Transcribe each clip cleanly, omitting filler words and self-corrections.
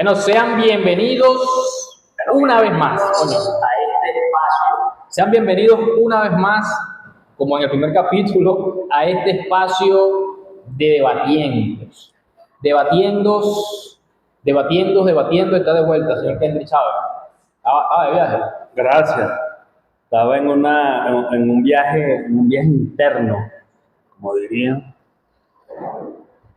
Bueno, sean bienvenidos una vez más, coño, a este espacio. Sean bienvenidos una vez más, como en el primer capítulo, a este espacio de debatiendos. Debatiendo, está de vuelta, señor Kendrick Chávez. De viaje. Gracias. Estaba en un viaje interno, como dirían,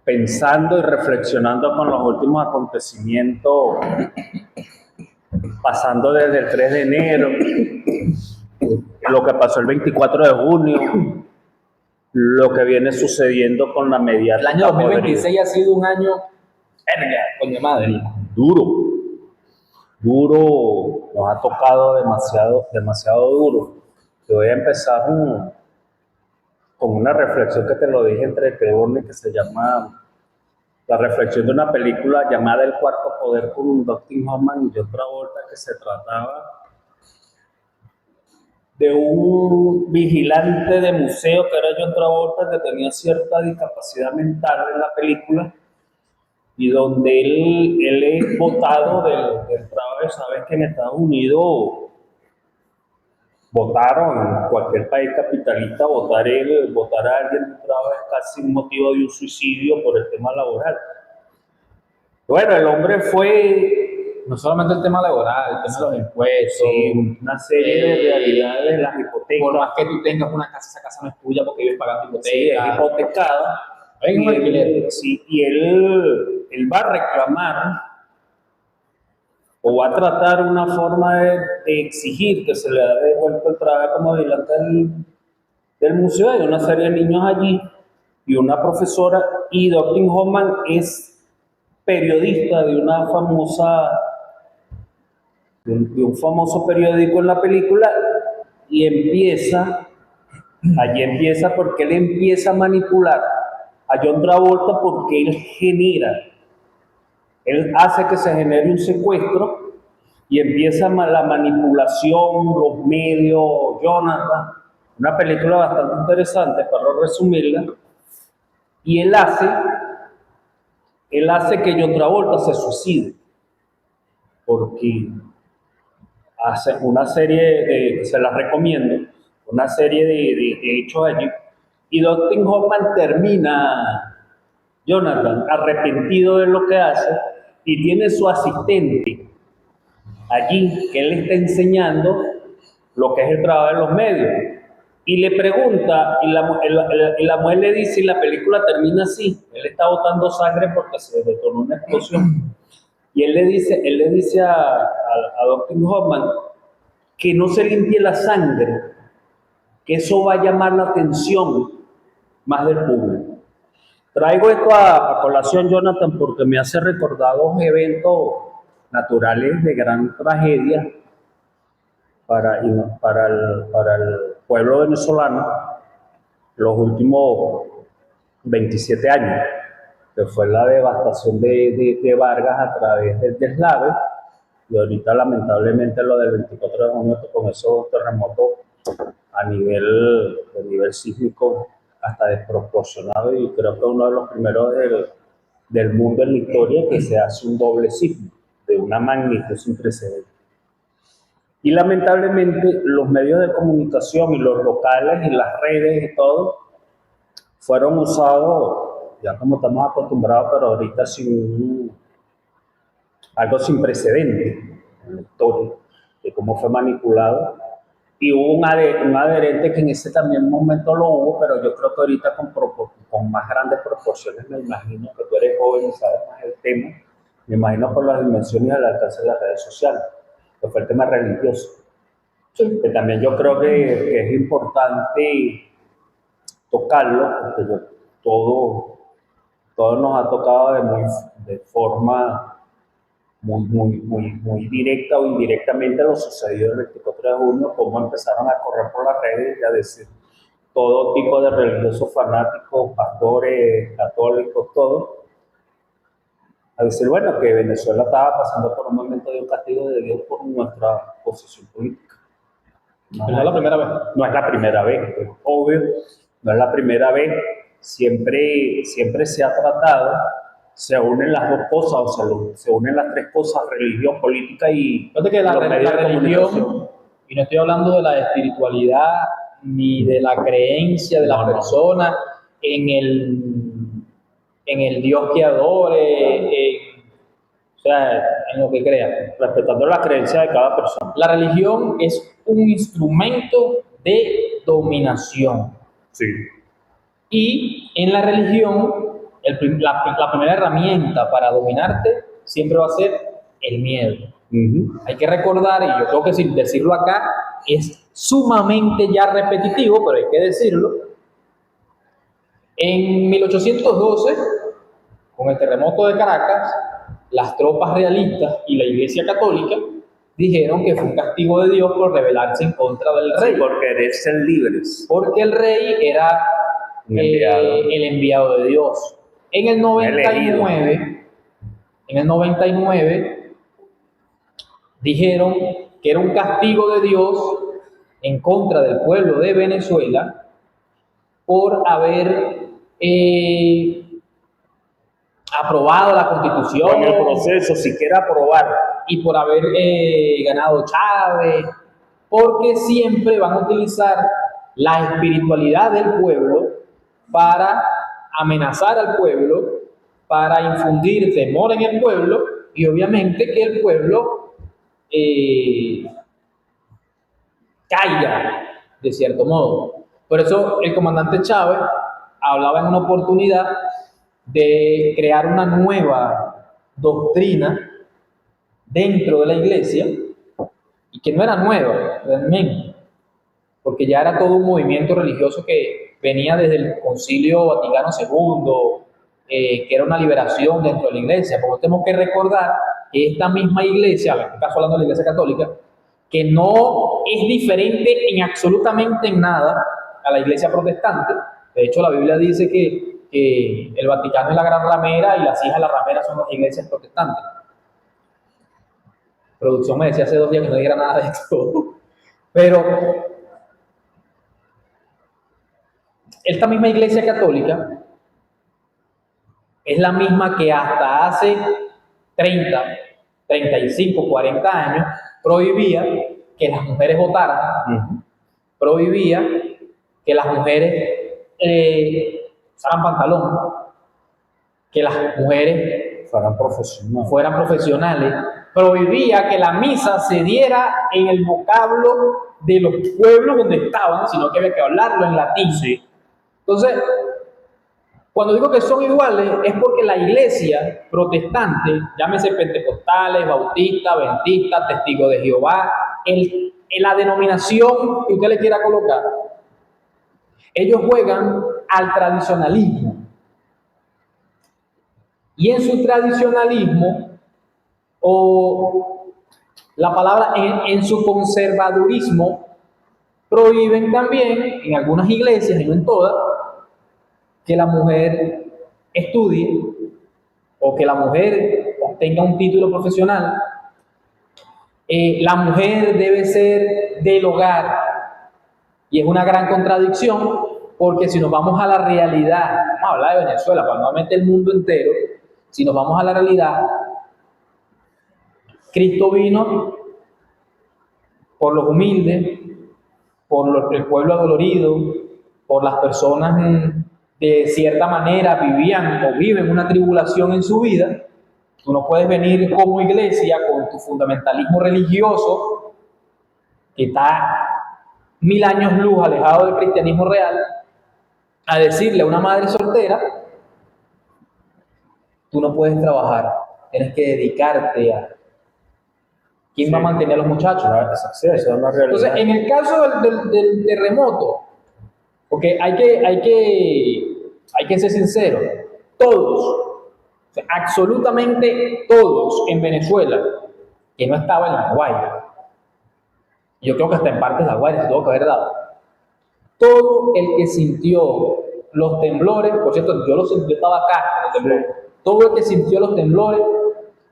pensando y reflexionando con los últimos acontecimientos, pasando desde el 3 de enero, lo que pasó el 24 de junio, lo que viene sucediendo con la mediática. El año 2026 ha sido un año, verga, coño madre. Duro, nos ha tocado demasiado duro. Yo voy a empezar con una reflexión que te lo dije entre Creborne, que se llama la reflexión de una película llamada El Cuarto Poder con Dustin Hoffman y John Travolta, que se trataba de un vigilante de museo que era John Travolta, que tenía cierta discapacidad mental en la película, y donde él es votado del trabajo. Sabes que en Estados Unidos votaron, en cualquier país capitalista, votar a alguien de trabajo es casi un motivo de un suicidio por el tema laboral. Bueno, el hombre fue, no solamente el tema laboral, el tema de los impuestos, sí, una serie de realidades, las hipotecas. Por más que tú tengas una casa, esa casa no es tuya porque vives pagando hipoteca. Sí, es hipotecada. Y él va a reclamar o va a tratar una forma de exigir que se le haya devuelto el trabajo como vigilante del museo. Hay una serie de niños allí y una profesora, y Dustin Hoffman es periodista de un famoso periódico en la película, y allí empieza porque él empieza a manipular a John Travolta, porque él hace que se genere un secuestro y empieza la manipulación, los medios, Jonathan, una película bastante interesante para resumirla, y él hace que John Travolta se suicide, porque hace una serie que se la recomiendo, una serie de hechos allí, y Dustin Hoffman termina, Jonathan, arrepentido de lo que hace, y tiene su asistente allí, que él está enseñando lo que es el trabajo de los medios, y le pregunta, y la mujer le dice, y la película termina así, él está botando sangre porque se detonó una explosión, y él le dice a Dustin Hoffman que no se limpie la sangre, que eso va a llamar la atención más del público. Traigo esto a colación, Jonathan, porque me hace recordar dos eventos naturales de gran tragedia para el pueblo venezolano los últimos 27 años, que fue la devastación de Vargas a través del deslave, y ahorita lamentablemente lo del 24 de junio con esos terremotos a nivel sísmico hasta desproporcionado, y creo que uno de los primeros del mundo en la historia que se hace un doble sismo de una magnitud sin precedentes. Y lamentablemente los medios de comunicación y los locales y las redes y todo fueron usados, ya como estamos acostumbrados, pero ahorita algo sin precedentes en la historia de cómo fue manipulado. Y hubo un adherente que en ese también momento lo hubo, pero yo creo que ahorita con más grandes proporciones. Me imagino que tú eres joven y sabes más el tema, me imagino por las dimensiones y el alcance de las redes sociales, que fue el tema religioso. Sí. Que también yo creo que es importante tocarlo, porque todo nos ha tocado de forma muy directa o indirectamente lo sucedido el 24 de junio, cómo empezaron a correr por las redes y a decir todo tipo de religiosos fanáticos, pastores, católicos, todo, a decir, bueno, que Venezuela estaba pasando por un momento de un castigo de Dios por nuestra posición política. No es la primera vez. No es la primera vez, es obvio, no es la primera vez. Siempre se ha tratado se unen las dos cosas, o sea, se unen las tres cosas, religión, política y Fíjate que los medios de religión, comunicación. y no estoy hablando de la espiritualidad ni de la creencia de la No, no. persona en el Dios que adore, o sea, en lo que crea. Respetando la creencia de cada persona. La religión es un instrumento de dominación. Sí. Y en la religión, la primera herramienta para dominarte siempre va a ser el miedo. Hay que recordar, y yo creo que sin decirlo acá, es sumamente ya repetitivo, pero hay que decirlo. En 1812, con el terremoto de Caracas, las tropas realistas y la Iglesia Católica dijeron que fue un castigo de Dios por rebelarse en contra del rey. Sí, porque querer ser libres. Porque el rey era el enviado de Dios. En el 99 dijeron que era un castigo de Dios en contra del pueblo de Venezuela por haber aprobado la Constitución. En el proceso, si quiere aprobar. Y por haber ganado Chávez, porque siempre van a utilizar la espiritualidad del pueblo para amenazar al pueblo, para infundir temor en el pueblo y obviamente que el pueblo caiga de cierto modo. Por eso el comandante Chávez hablaba en una oportunidad de crear una nueva doctrina dentro de la iglesia y que no era nueva realmente, porque ya era todo un movimiento religioso que venía desde el Concilio Vaticano II, que era una liberación dentro de la iglesia, porque tenemos que recordar que esta misma iglesia, en este caso hablando de la iglesia católica, que no es diferente en absolutamente en nada a la iglesia protestante. De hecho, la Biblia dice que el Vaticano es la gran ramera y las hijas de la ramera son las iglesias protestantes. Producción me decía hace 2 días que no dijera nada de esto. Pero esta misma iglesia católica es la misma que hasta hace 30, 35, 40 años prohibía que las mujeres votaran, prohibía que las mujeres usaran pantalón, que las mujeres fueran profesionales, prohibía que la misa se diera en el vocablo de los pueblos donde estaban, sino que había que hablarlo en latín. Sí. Entonces, cuando digo que son iguales, es porque la iglesia protestante, llámese pentecostales, bautistas, adventistas, testigos de Jehová, la denominación que usted le quiera colocar, ellos juegan al tradicionalismo. Y en su tradicionalismo, o la palabra en su conservadurismo, prohíben también, en algunas iglesias y no en todas, que la mujer estudie o que la mujer obtenga un título profesional. La mujer debe ser del hogar y es una gran contradicción porque si nos vamos a la realidad, vamos a hablar de Venezuela, para no meter el mundo entero, si nos vamos a la realidad, Cristo vino por los humildes, por el pueblo adolorido, por las personas de cierta manera vivían o viven una tribulación en su vida. Tú no puedes venir como iglesia con tu fundamentalismo religioso, que está 1000 años luz alejado del cristianismo real, a decirle a una madre soltera, tú no puedes trabajar, tienes que dedicarte a... ¿Quién va a mantener a los muchachos? Entonces, en el caso del terremoto, porque hay que ser sincero, todos, o sea, absolutamente todos en Venezuela, que no estaba en La Guaira, yo creo que hasta en partes de La Guaira se tuvo que haber dado, todo el que sintió los temblores, por cierto, yo estaba acá, todo el que sintió los temblores,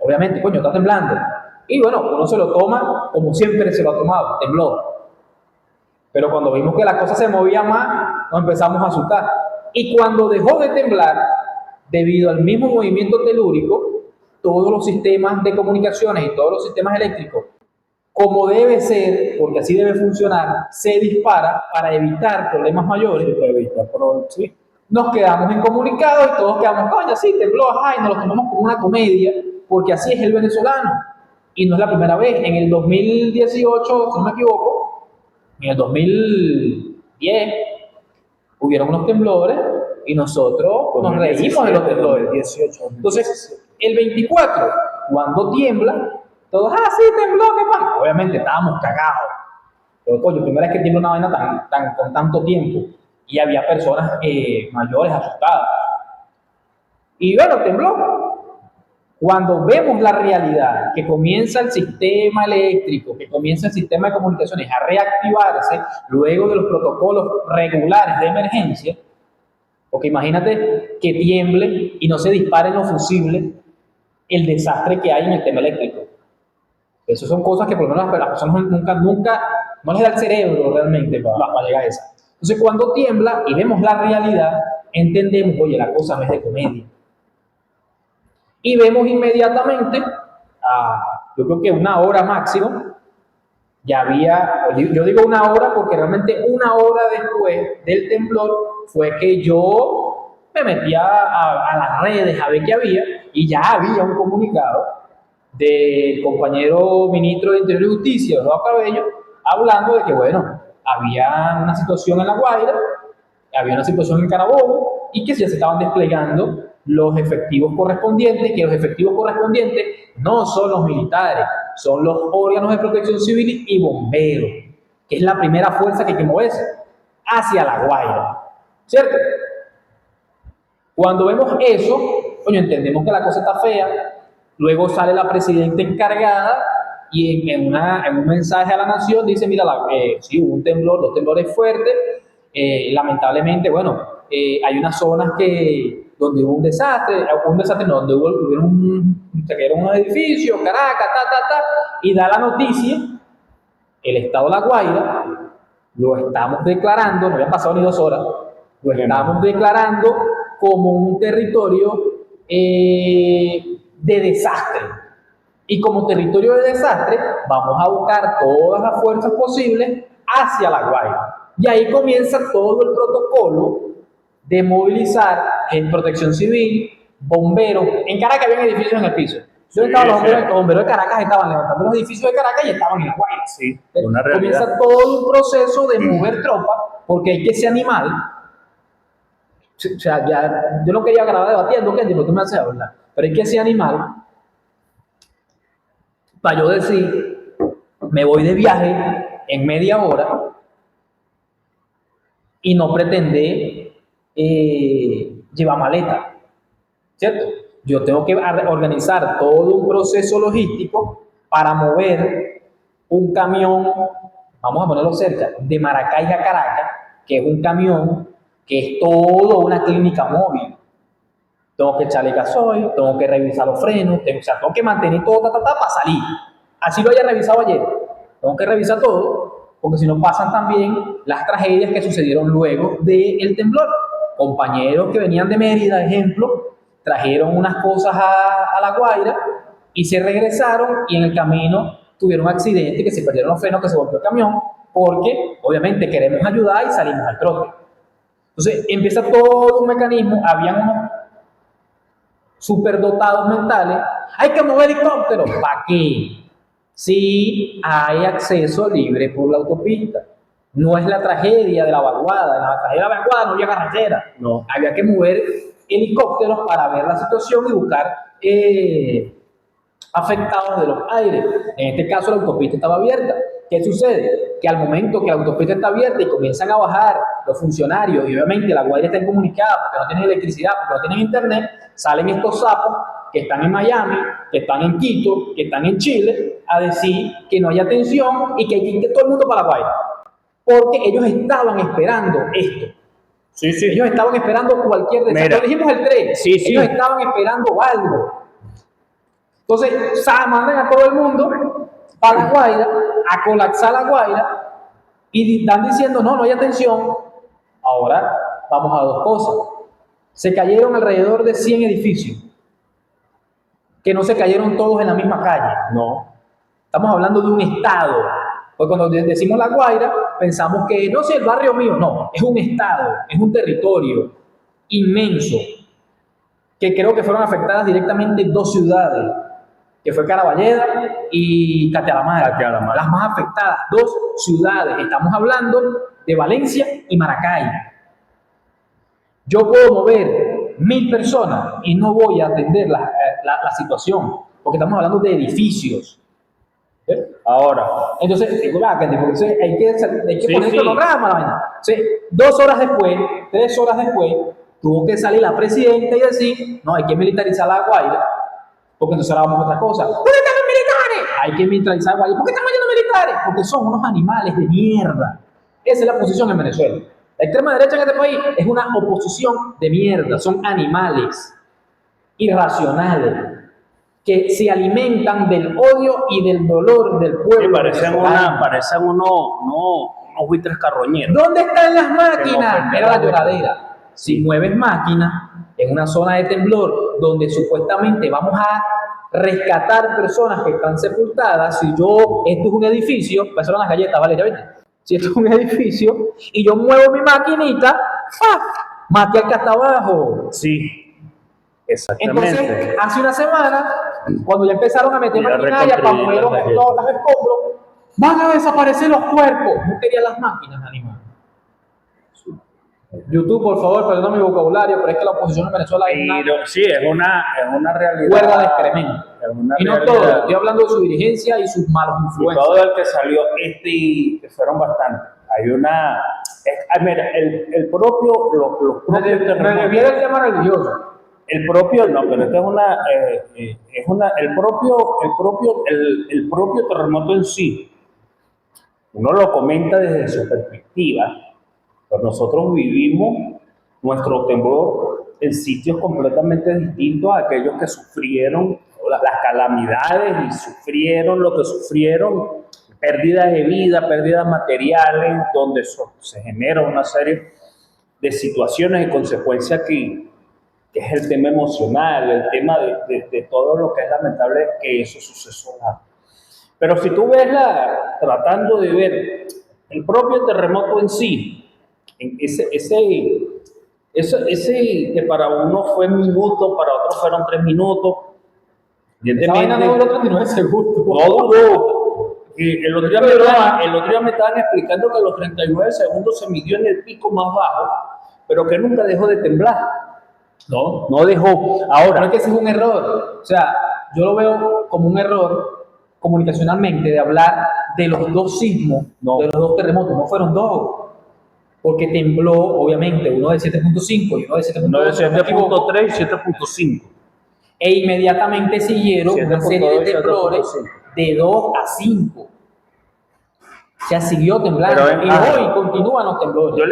obviamente, coño, está temblando, y bueno, uno se lo toma como siempre se lo ha tomado, temblor. Pero cuando vimos que la cosa se movía más, nos empezamos a asustar. Y cuando dejó de temblar, debido al mismo movimiento telúrico, todos los sistemas de comunicaciones y todos los sistemas eléctricos, como debe ser, porque así debe funcionar, se dispara para evitar problemas mayores. Sí. Nos quedamos incomunicados y todos quedamos, coño, sí, tembló, ajá, y nos lo tomamos como una comedia, porque así es el venezolano. Y no es la primera vez. En el 2018, si no me equivoco, en el 2010, hubieron unos temblores y nosotros nos reímos de los temblores. 18. Entonces, el 24, cuando tiembla, todos, sí, tembló, qué pasa. Obviamente estábamos cagados. Pero, coño, primera vez que tiembla una vaina con tanto tiempo. Y había personas mayores asustadas. Y bueno, tembló. Cuando vemos la realidad, que comienza el sistema eléctrico, que comienza el sistema de comunicaciones a reactivarse luego de los protocolos regulares de emergencia, porque imagínate que tiemble y no se dispare en los fusibles el desastre que hay en el tema eléctrico. Esas son cosas que por lo menos las personas nunca no les da el cerebro realmente para llegar a eso. Entonces, cuando tiembla y vemos la realidad, entendemos, oye, la cosa no es de comedia. Y vemos inmediatamente, yo creo que una hora máximo, ya había, yo digo una hora porque realmente una hora después del temblor fue que yo me metí a las redes a ver qué había y ya había un comunicado del compañero ministro de Interior y Justicia, Eduardo Cabello, hablando de que, bueno, había una situación en La Guaira, había una situación en Carabobo y que ya se estaban desplegando los efectivos correspondientes, que los efectivos correspondientes no son los militares, son los órganos de protección civil y bomberos, que es la primera fuerza que hay que moverse hacia La Guaira, ¿cierto? Cuando vemos eso, coño, entendemos que la cosa está fea. Luego sale la presidenta encargada y en un mensaje a la nación dice, mira, sí, hubo un temblor, los temblores fuertes, lamentablemente, bueno, hay unas zonas donde hubo un desastre, no, donde se cayeron unos edificios, Caracas, y da la noticia, el estado de La Guaira, lo estamos declarando, no habían pasado ni 2 horas, lo estamos declarando como un territorio de desastre. Y como territorio de desastre, vamos a buscar todas las fuerzas posibles hacia La Guaira. Y ahí comienza todo el protocolo de movilizar en protección civil, bomberos. En Caracas había edificios en el piso. Yo estaba, los bomberos de Caracas estaban levantando los edificios de Caracas y estaban en La Guaira. Sí, una realidad. Comienza todo un proceso de mover tropas, porque hay que ese animal. O sea, ya, yo no quería grabar debatiendo, Kenji, porque tú me haces hablar. Pero hay que ese animal, para yo decir, me voy de viaje en media hora y no pretender llevar maleta, ¿cierto? Yo tengo que organizar todo un proceso logístico para mover un camión, vamos a ponerlo cerca, de Maracay a Caracas, que es un camión que es todo una clínica móvil. Tengo que echarle gasoil, tengo que revisar los frenos, tengo que mantener todo para salir. Así lo haya revisado ayer. Tengo que revisar todo, porque si no pasan también las tragedias que sucedieron luego del temblor. Compañeros que venían de Mérida, ejemplo, trajeron unas cosas a La Guaira y se regresaron y en el camino tuvieron un accidente, que se perdieron los frenos, que se volvió el camión, porque obviamente queremos ayudar y salimos al trote. Entonces empieza todo un mecanismo, habían unos superdotados mentales, hay que mover helicópteros, ¿para qué? Si hay acceso libre por la autopista. No es la tragedia de la vaguada, en la tragedia de la vaguada no había carretera, no, había que mover helicópteros para ver la situación y buscar afectados de los aires. En este caso la autopista estaba abierta. ¿Qué sucede? Que al momento que la autopista está abierta y comienzan a bajar los funcionarios, y obviamente La Guaira está incomunicada porque no tienen electricidad, porque no tienen internet, salen estos sapos que están en Miami, que están en Quito, que están en Chile, a decir que no hay atención y que hay que ir todo el mundo para La Guaira. Porque ellos estaban esperando esto. Sí. Ellos estaban esperando cualquier desastre. Dijimos el tren. Sí. Ellos estaban esperando algo. Entonces, mandan a todo el mundo para La Guaira, a colapsar La Guaira, y están diciendo, no hay atención. Ahora vamos a 2 cosas. se cayeron alrededor de 100 edificios, que no se cayeron todos en la misma calle. No. Estamos hablando de un estado. Pues cuando decimos La Guaira, pensamos que no sé, el barrio mío. No, es un estado, es un territorio inmenso, que creo que fueron afectadas directamente 2 ciudades, que fue Caraballeda y Catealamar. Las más afectadas, 2 ciudades. Estamos hablando de Valencia y Maracay. Yo puedo mover 1000 personas y no voy a atender la situación, porque estamos hablando de edificios. Ahora, Entonces, hay que Sí, poner sí. cronograma la vaina. Entonces, 2 horas después, 3 horas después, tuvo que salir la presidenta y decir, no, hay que militarizar La Guaira, porque entonces ahora vamos a otra cosa. ¿Dónde están los militares? Hay que militarizar La Guaira. ¿Por qué están yendo militares? Porque son unos animales de mierda. Esa es la posición en Venezuela. La extrema derecha en este país es una oposición de mierda. Son animales irracionales que se alimentan del odio y del dolor del pueblo. sí, parecen venezolano. unos buitres carroñeros. ¿Dónde están las Que máquinas? no Era la ofenden. lloradera. Si mueves máquinas en una zona de temblor donde supuestamente vamos a rescatar personas que están sepultadas, si esto es un edificio, pues son las galletas, vale, ya viste. Si esto es un edificio y yo muevo mi maquinita, ¡fa! Maté al que está abajo. Sí, exactamente. Entonces, hace una semana, cuando ya empezaron a meter Ya maquinaria para reconstruir mover las galletas. todos los escombros, van a desaparecer los cuerpos. No querían las máquinas, animales. YouTube, por favor, perdón mi vocabulario, pero es que la oposición en Venezuela es una Pero sí, es una realidad. cuerda de excremento. Es una Y no realidad. todo, estoy hablando de su dirigencia y sus malos Y influencias. todo el que salió, que fueron bastantes. Hay una. Mira, el propio. Los Me propios desvié del tema religioso. El propio, no, pero esta el propio terremoto en sí, uno lo comenta desde su perspectiva, pero nosotros vivimos nuestro temblor en sitios completamente distintos a aquellos que sufrieron las calamidades y sufrieron lo que sufrieron, pérdidas de vida, pérdidas materiales, donde se genera una serie de situaciones y consecuencias que es el tema emocional, el tema de todo lo que es lamentable que esos sucesos dan. Pero si tú ves tratando de ver el propio terremoto en sí, ese que para uno fue minutos, para otros fueron 3 minutos, Esa vaina no duró 39 segundos. no duró. Y el otro día me estaban explicando que a los 39 segundos se midió en el pico más bajo, pero que nunca dejó de temblar. No dejó. Pero Ahora, es que ese es un error. O sea, yo lo veo como un error comunicacionalmente de hablar de los 2 sismos, No. de los 2 terremotos. No fueron 2. Porque tembló, obviamente, uno de 7.5 y uno de 7.8. uno de si no me equivoco, 7.3 y 7.5. e inmediatamente siguieron una serie de 7.2 y temblores 7.5. de 2 a 5. O sea, siguió temblando. Pero, Y hoy continúan los temblores. Yo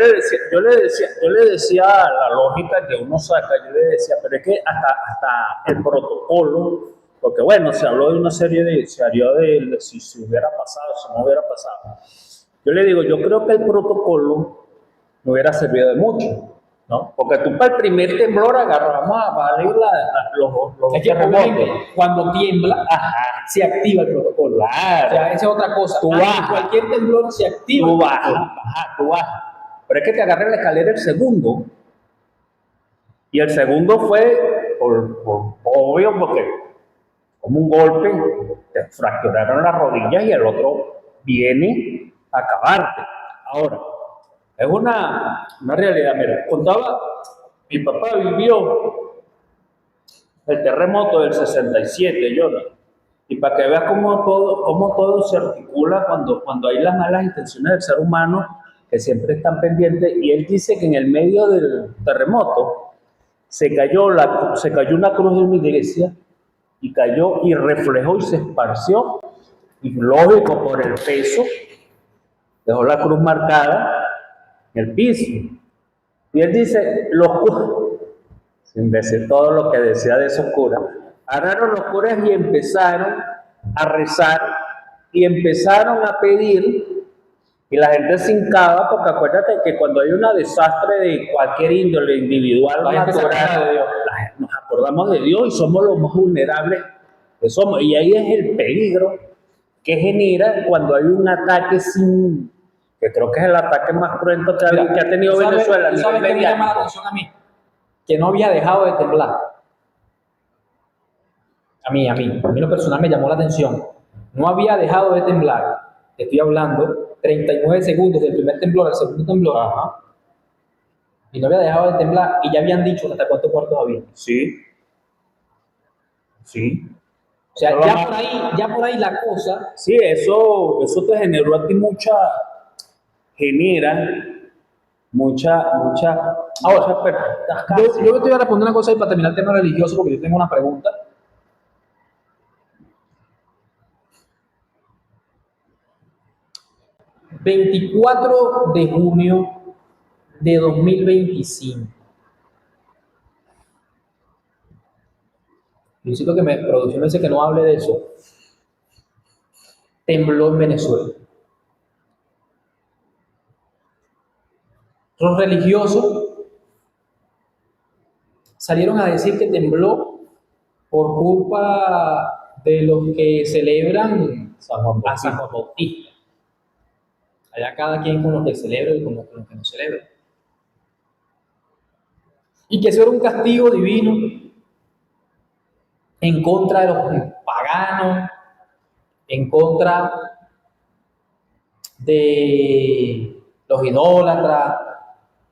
le decía la lógica que uno saca, yo le decía, pero es que hasta el protocolo, porque bueno, se habló de una serie se habló de si se hubiera pasado, si no hubiera pasado. Yo le digo, yo creo que el protocolo no hubiera servido de mucho, ¿no? Porque tú para el primer temblor agarramos a valer los Es que terremotos. obviamente, cuando tiembla, se activa el protocolo. Claro. O sea, esa es otra cosa. Tú Ante bajas. cualquier temblor se activa Tú el bajas, protocolo. tú bajas. Pero es que te agarré la escalera el segundo. Y el segundo fue por obvio, porque como un golpe, te fracturaron las rodillas y el otro viene a acabarte. Ahora, es una realidad. Mira, mi papá vivió el terremoto del 67, Jonathan. Y para que veas cómo todo se articula cuando hay las malas intenciones del ser humano, que siempre están pendientes. Y él dice que en el medio del terremoto se cayó una cruz de una iglesia y cayó y reflejó y se esparció. Y lógico, por el peso, dejó la cruz marcada en el piso. Y él dice, sin decir todo lo que decía de esos curas, agarraron los curas y empezaron a rezar y empezaron a pedir Y la gente se hincaba porque acuérdate que cuando hay un desastre de cualquier índole individual o La gente se acuerda natural, de Dios. nos acordamos de Dios y somos los más vulnerables que somos. Y ahí es el peligro que genera cuando hay un ataque sin, que creo que es el ataque más cruento que Mira, ha tenido ¿tú sabes- Venezuela a tú nivel sabes qué me llama la mediático. atención a mí? Que no había dejado de temblar. A mí en lo personal me llamó la atención. No había dejado de temblar. Te estoy hablando 39 segundos del primer temblor al segundo temblor. Ajá. Y no había dejado de temblar y ya habían dicho hasta cuántos muertos había. Sí. Sí. O sea, Solo ya por ahí la cosa. Sí, eso te generó a ti genera Ahora, perspicacia. yo te voy a responder una cosa y para terminar el tema religioso, porque yo tengo una pregunta. ...24 de junio de 2025. Yo necesito que producción me dice que no hable de eso. Tembló en Venezuela. Los religiosos salieron a decir que tembló por culpa de los que celebran a San Juan Bautista. Allá cada quien con lo que celebra y con lo que no celebra. Y que eso era un castigo divino en contra de los paganos, en contra de los idólatras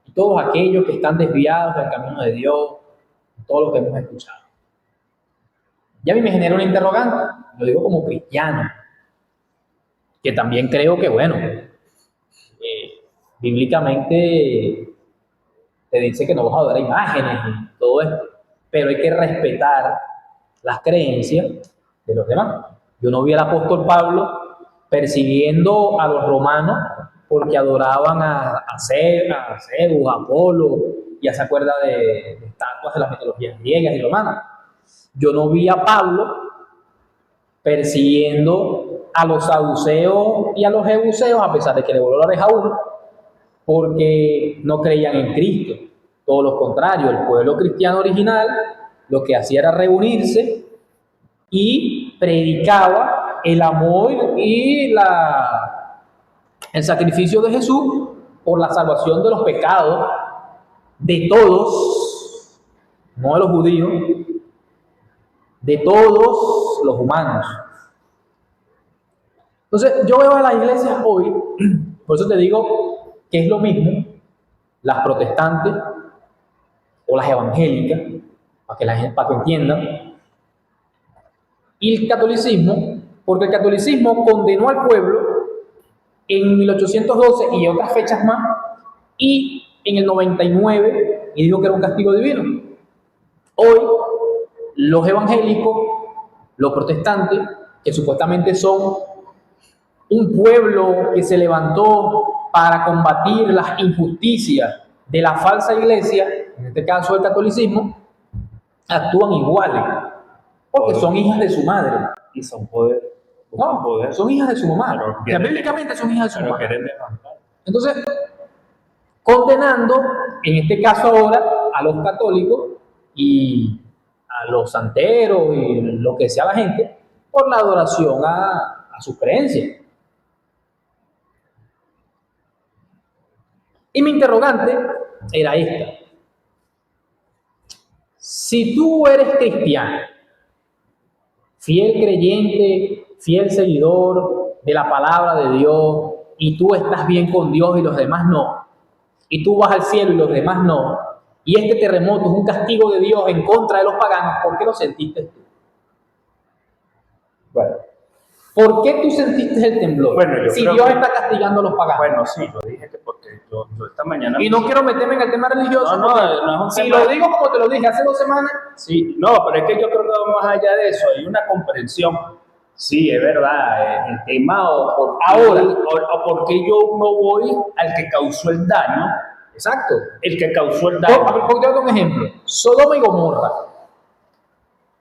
y todos aquellos que están desviados del camino de Dios, todo lo que hemos escuchado. Ya a mí me genera una interrogante, lo digo como cristiano, que también creo que, bueno, bíblicamente te dice que no vas a adorar imágenes y todo esto, pero hay que respetar las creencias de los demás. Yo no vi al apóstol Pablo persiguiendo a los romanos porque adoraban a Zeus, a Apolo, ya se acuerda de estatuas de las mitologías griegas y romanas. Yo no vi a Pablo persiguiendo a los saduceos y a los jebuseos, a pesar de que le voló la oreja a uno, porque no creían en Cristo. Todo lo contrario, el pueblo cristiano original lo que hacía era reunirse y predicaba el amor y el sacrificio de Jesús por la salvación de los pecados de todos, no de los judíos, de todos los humanos. Entonces, yo veo a las iglesias hoy, por eso te digo que es lo mismo, las protestantes o las evangélicas, para que entiendan, y el catolicismo, porque el catolicismo condenó al pueblo en 1812 y otras fechas más, y en el 99, y dijo que era un castigo divino. Hoy, los evangélicos, los protestantes, que supuestamente son un pueblo que se levantó para combatir las injusticias de la falsa iglesia, en este caso el catolicismo, actúan iguales, porque son hijas de su madre. Y son poder. No, poder. son hijas de su mamá. O sea, bíblicamente son hijas de su mamá. Entonces, condenando, en este caso ahora, a los católicos y a los santeros y lo que sea la gente, por la adoración a sus creencias. Y mi interrogante era esta. Si tú eres cristiano, fiel creyente, fiel seguidor de la palabra de Dios, y tú estás bien con Dios y los demás no, y tú vas al cielo y los demás no, y este terremoto es un castigo de Dios en contra de los paganos, ¿por qué lo sentiste tú? Bueno, ¿por qué tú sentiste el temblor? Bueno, si Dios está castigando a los paganos. Bueno, sí, yo dije que porque yo esta mañana... Y no quiero meterme en el tema religioso. No es un si tema... lo digo como te lo dije hace 2 semanas. Sí, no, pero es que yo creo que más allá de eso hay una comprensión. Sí, es verdad, el tema o por qué yo no voy al que causó el daño. Exacto. El que causó el daño. Porque te doy un ejemplo. Sodoma y Gomorra.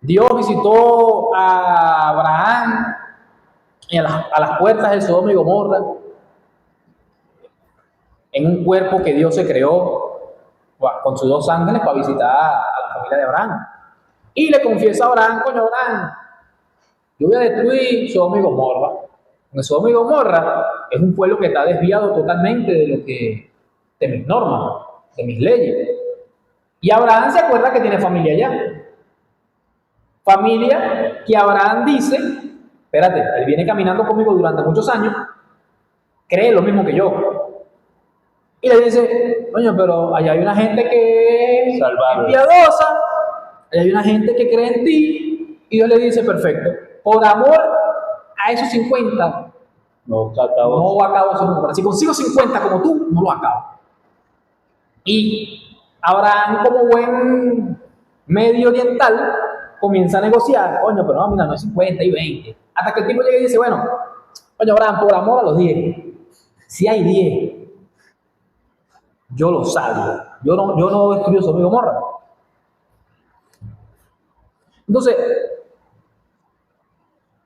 Dios visitó a Abraham a las puertas de Sodoma y Gomorra en un cuerpo que Dios se creó con sus 2 ángeles para visitar a la familia de Abraham. Y le confiesa a Abraham, coño Abraham, yo voy a destruir Sodoma y Gomorra. Porque Sodoma y Gomorra es un pueblo que está desviado totalmente de mis normas, de mis leyes. Y Abraham se acuerda que tiene familia allá. Familia que Abraham dice, espérate, él viene caminando conmigo durante muchos años, cree lo mismo que yo. Y le dice, coño, pero allá hay una gente que es piadosa, allá hay una gente que cree en ti. Y Dios le dice, perfecto, por amor a esos 50, no acabo esos números. Si consigo 50 como tú, no lo acabo. Y Abraham, como buen medio oriental, comienza a negociar, coño, pero no, mira, no es 50 y 20. Hasta que el tipo llega y dice, bueno, coño, Abraham, por amor a los 10. Si hay 10, yo lo salvo. Yo no destruyo Sodoma y Gomorra. Entonces,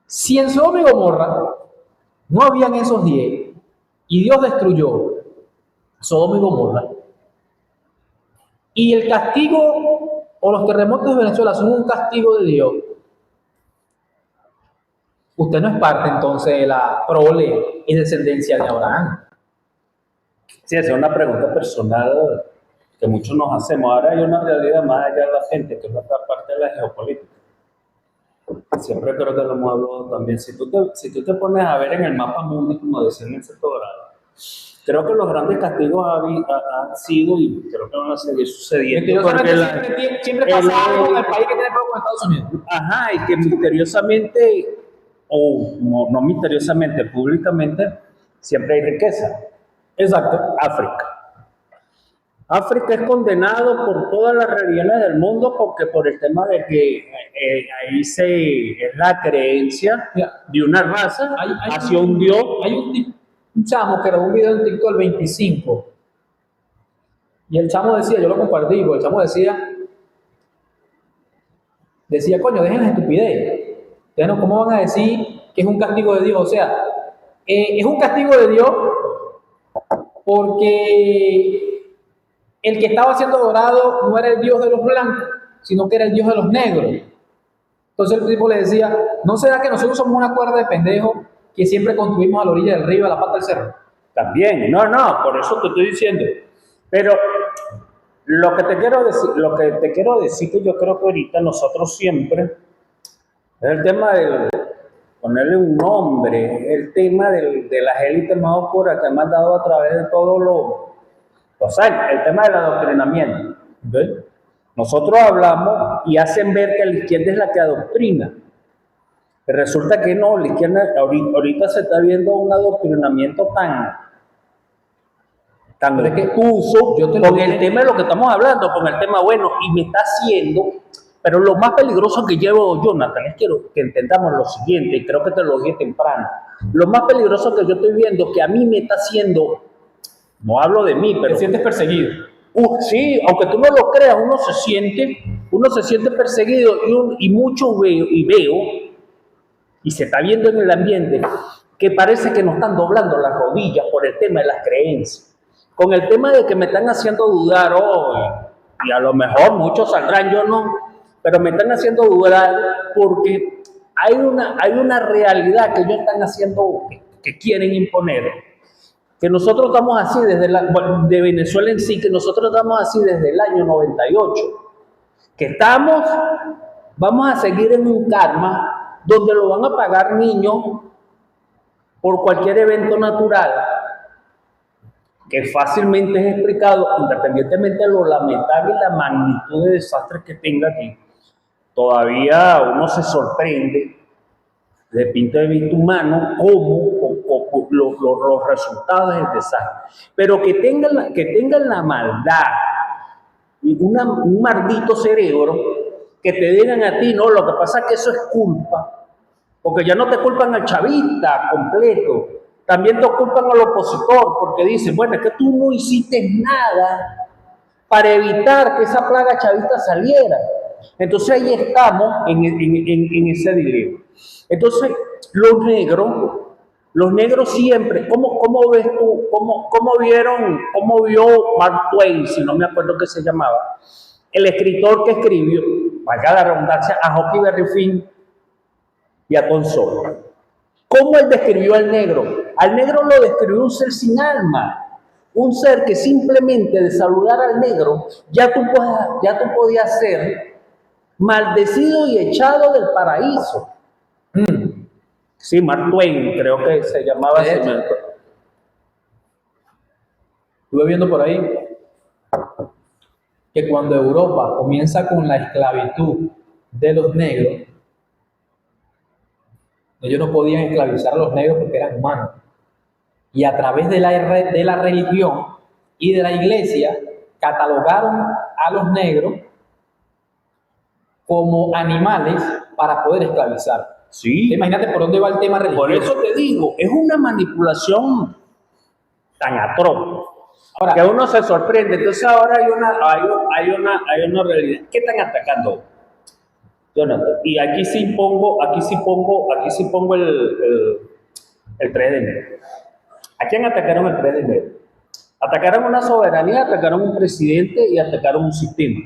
si en Sodoma y Gomorra no habían esos 10 y Dios destruyó Sodoma y Gomorra, y el castigo o los terremotos de Venezuela son un castigo de Dios, usted no es parte entonces de la prole y descendencia de Abraham. Sí, esa es una pregunta personal que muchos nos hacemos. Ahora hay una realidad más allá de la gente, que es otra parte de la geopolítica. Siempre creo que lo hemos hablado también. Si tú te pones a ver en el mapa mundi, como decía en el sexto grado, creo que los grandes castigos han sido y creo que van a seguir sucediendo. Porque siempre pasa algo en el país que tiene problemas con Estados Unidos. Ajá, y que misteriosamente, o no misteriosamente, públicamente, siempre hay riqueza. Exacto. África es condenado por todas las religiones del mundo porque por el tema de que ahí es la creencia de una raza hacia un dios. Hay un chamo que grabó un video en TikTok el 25 y el chamo decía, yo lo compartí, porque el chamo decía, coño, dejen la estupidez. ¿Cómo van a decir que es un castigo de Dios? O sea, es un castigo de Dios porque el que estaba siendo adorado no era el Dios de los blancos, sino que era el Dios de los negros. Entonces el tipo le decía, ¿no será que nosotros somos una cuerda de pendejos que siempre construimos a la orilla del río, a la pata del cerro? También, no, por eso te estoy diciendo. Pero lo que te quiero decir que yo creo que ahorita nosotros siempre, es el tema de ponerle un nombre, el tema de las élites más oscuras que han mandado a través de todos los años, el tema del adoctrinamiento. ¿Ves? Nosotros hablamos y hacen ver que la izquierda es la que adoctrina. Pero resulta que no, la izquierda ahorita se está viendo un adoctrinamiento tan obtuso con el tema de lo que estamos hablando, con el tema bueno, y me está haciendo, pero lo más peligroso que llevo, Jonathan, es que entendamos lo siguiente, y creo que te lo dije temprano, lo más peligroso que yo estoy viendo, que a mí me está haciendo, no hablo de mí, pero... Te sientes perseguido. Sí, aunque tú no lo creas, uno se siente perseguido y mucho veo, y se está viendo en el ambiente, que parece que nos están doblando las rodillas por el tema de las creencias. Con el tema de que me están haciendo dudar hoy, y a lo mejor muchos saldrán, yo no, pero me están haciendo dudar porque hay una realidad que ellos están haciendo, que quieren imponer. Que nosotros estamos así de Venezuela en sí, que nosotros estamos así desde el año 98, que vamos a seguir en un karma donde lo van a pagar niños por cualquier evento natural, que fácilmente es explicado, independientemente de lo lamentable y la magnitud de desastres que tenga aquí, todavía uno se sorprende desde el punto de vista humano cómo los resultados del desastre. Pero que tengan la maldad y un maldito cerebro que te digan a ti, no, lo que pasa es que eso es culpa, porque ya no te culpan al chavista completo, también te culpan al opositor, porque dicen, bueno, es que tú no hiciste nada para evitar que esa plaga chavista saliera. Entonces ahí estamos en ese dilema. Entonces, los negros Los negros siempre, ¿cómo ves tú, cómo vio Mark Twain, si no me acuerdo qué se llamaba, el escritor que escribió, valga la redundancia, a Huckleberry Finn y a Tom Sawyer? ¿Cómo él describió al negro? Al negro lo describió un ser sin alma, un ser que simplemente de saludar al negro ya tú podías ser maldecido y echado del paraíso. Sí, Mark Twain, creo que se llamaba así. Estuve viendo por ahí que cuando Europa comienza con la esclavitud de los negros, ellos no podían esclavizar a los negros porque eran humanos. Y a través de la religión y de la iglesia, catalogaron a los negros como animales para poder esclavizar. Sí. Imagínate por dónde va el tema religioso. Por eso te digo, es una manipulación tan atroz. Ahora, que uno se sorprende. Entonces ahora hay una realidad. ¿Qué están atacando, Jonathan? Y aquí sí pongo el 3 de enero. ¿A quién atacaron el 3 de enero? Atacaron una soberanía, atacaron un presidente y atacaron un sistema.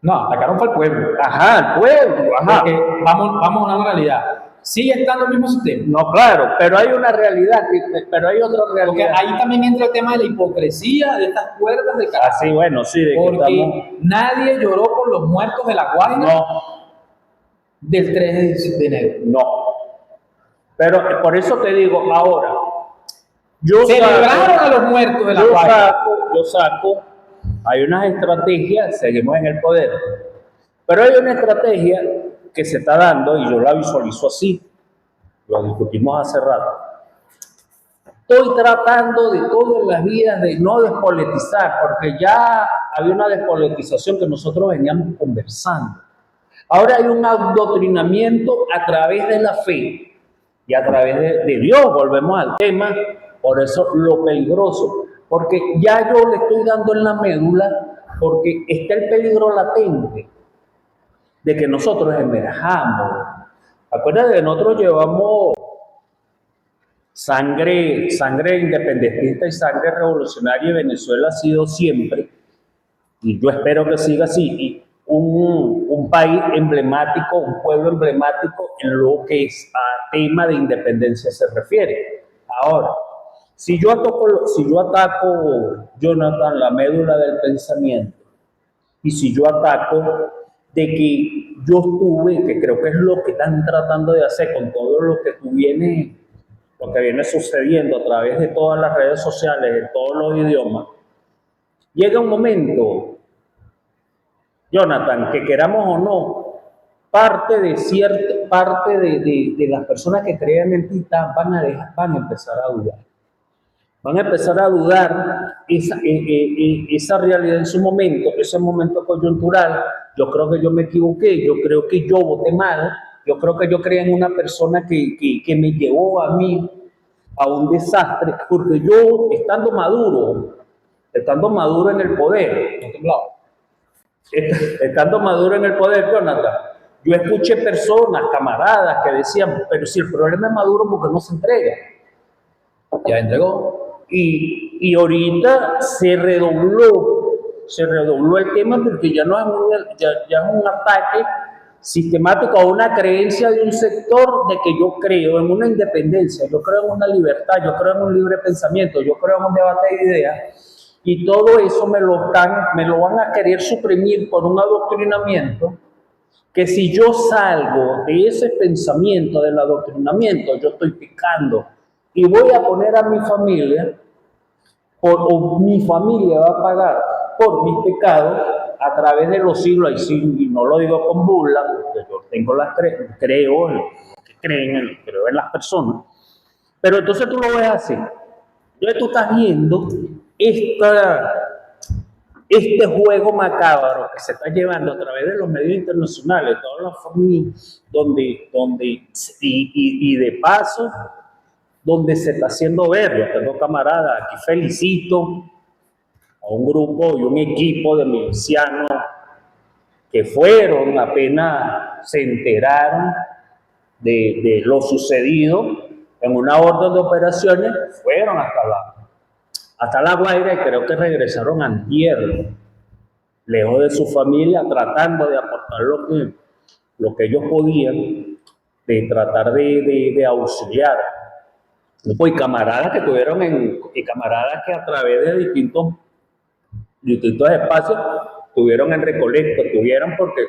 No, atacaron fue al pueblo. Ajá, el pueblo, ajá. Porque vamos a una realidad. Sigue estando el mismo sistema. No, claro, pero hay una realidad, pero hay otra realidad. Porque ahí también entra el tema de la hipocresía de estas cuerdas de cara. Ah, sí, bueno, sí. Porque nadie lloró por los muertos de La Guaira. No. Del 3 de enero. No. Pero por eso te digo, ahora, celebraron a los muertos de La Guaira. Yo saco, hay unas estrategias, seguimos en el poder, pero hay una estrategia que se está dando y yo la visualizo así, lo discutimos hace rato. Estoy tratando de todas las vías de no despolitizar, porque ya había una despolitización que nosotros veníamos conversando. Ahora hay un adoctrinamiento a través de la fe y a través de Dios, volvemos al tema, por eso lo peligroso, porque ya yo le estoy dando en la médula, porque está el peligro latente de que nosotros emerjamos. Acuérdate que nosotros llevamos sangre independentista y sangre revolucionaria, y Venezuela ha sido siempre, y yo espero que siga así, un país emblemático, un pueblo emblemático en lo que es a tema de independencia se refiere. Ahora, si yo ataco, Jonathan, la médula del pensamiento, y si yo ataco de que yo estuve, que creo que es lo que están tratando de hacer con todo lo que viene sucediendo a través de todas las redes sociales, de todos los idiomas, llega un momento, Jonathan, que queramos o no, parte de las personas que creen mentita van a empezar a dudar. Van a empezar a dudar esa realidad en su momento, ese momento coyuntural. Yo creo que yo me equivoqué, yo creo que yo voté mal, yo creo que yo creía en una persona que me llevó a mí a un desastre, porque yo, estando maduro en el poder, Jonathan, yo escuché personas, camaradas, que decían, pero si el problema es Maduro, ¿por qué no se entrega? Ya entregó. Y ahorita se redobló el tema, porque ya no es un ataque sistemático a una creencia de un sector de que yo creo en una independencia, yo creo en una libertad, yo creo en un libre pensamiento, yo creo en un debate de ideas, y todo eso me lo van a querer suprimir por un adoctrinamiento, que si yo salgo de ese pensamiento, del adoctrinamiento, yo estoy pecando, y voy a poner a mi familia, o mi familia va a pagar por mis pecados a través de los siglos, y no lo digo con burla, porque yo tengo creo en las personas, pero entonces tú lo ves así. Entonces tú estás viendo este juego macabro que se está llevando a través de los medios internacionales, todas las familias, y de paso, donde se está haciendo ver. Yo tengo camaradas, aquí felicito a un grupo y un equipo de milicianos que fueron, apenas se enteraron de lo sucedido, en una orden de operaciones, fueron hasta la Guaira y creo que regresaron antier, lejos de su familia, tratando de aportar lo que ellos podían, de tratar de auxiliar. Pues, y camaradas que tuvieron y camaradas que a través de distintos espacios tuvieron en recolecta, tuvieron porque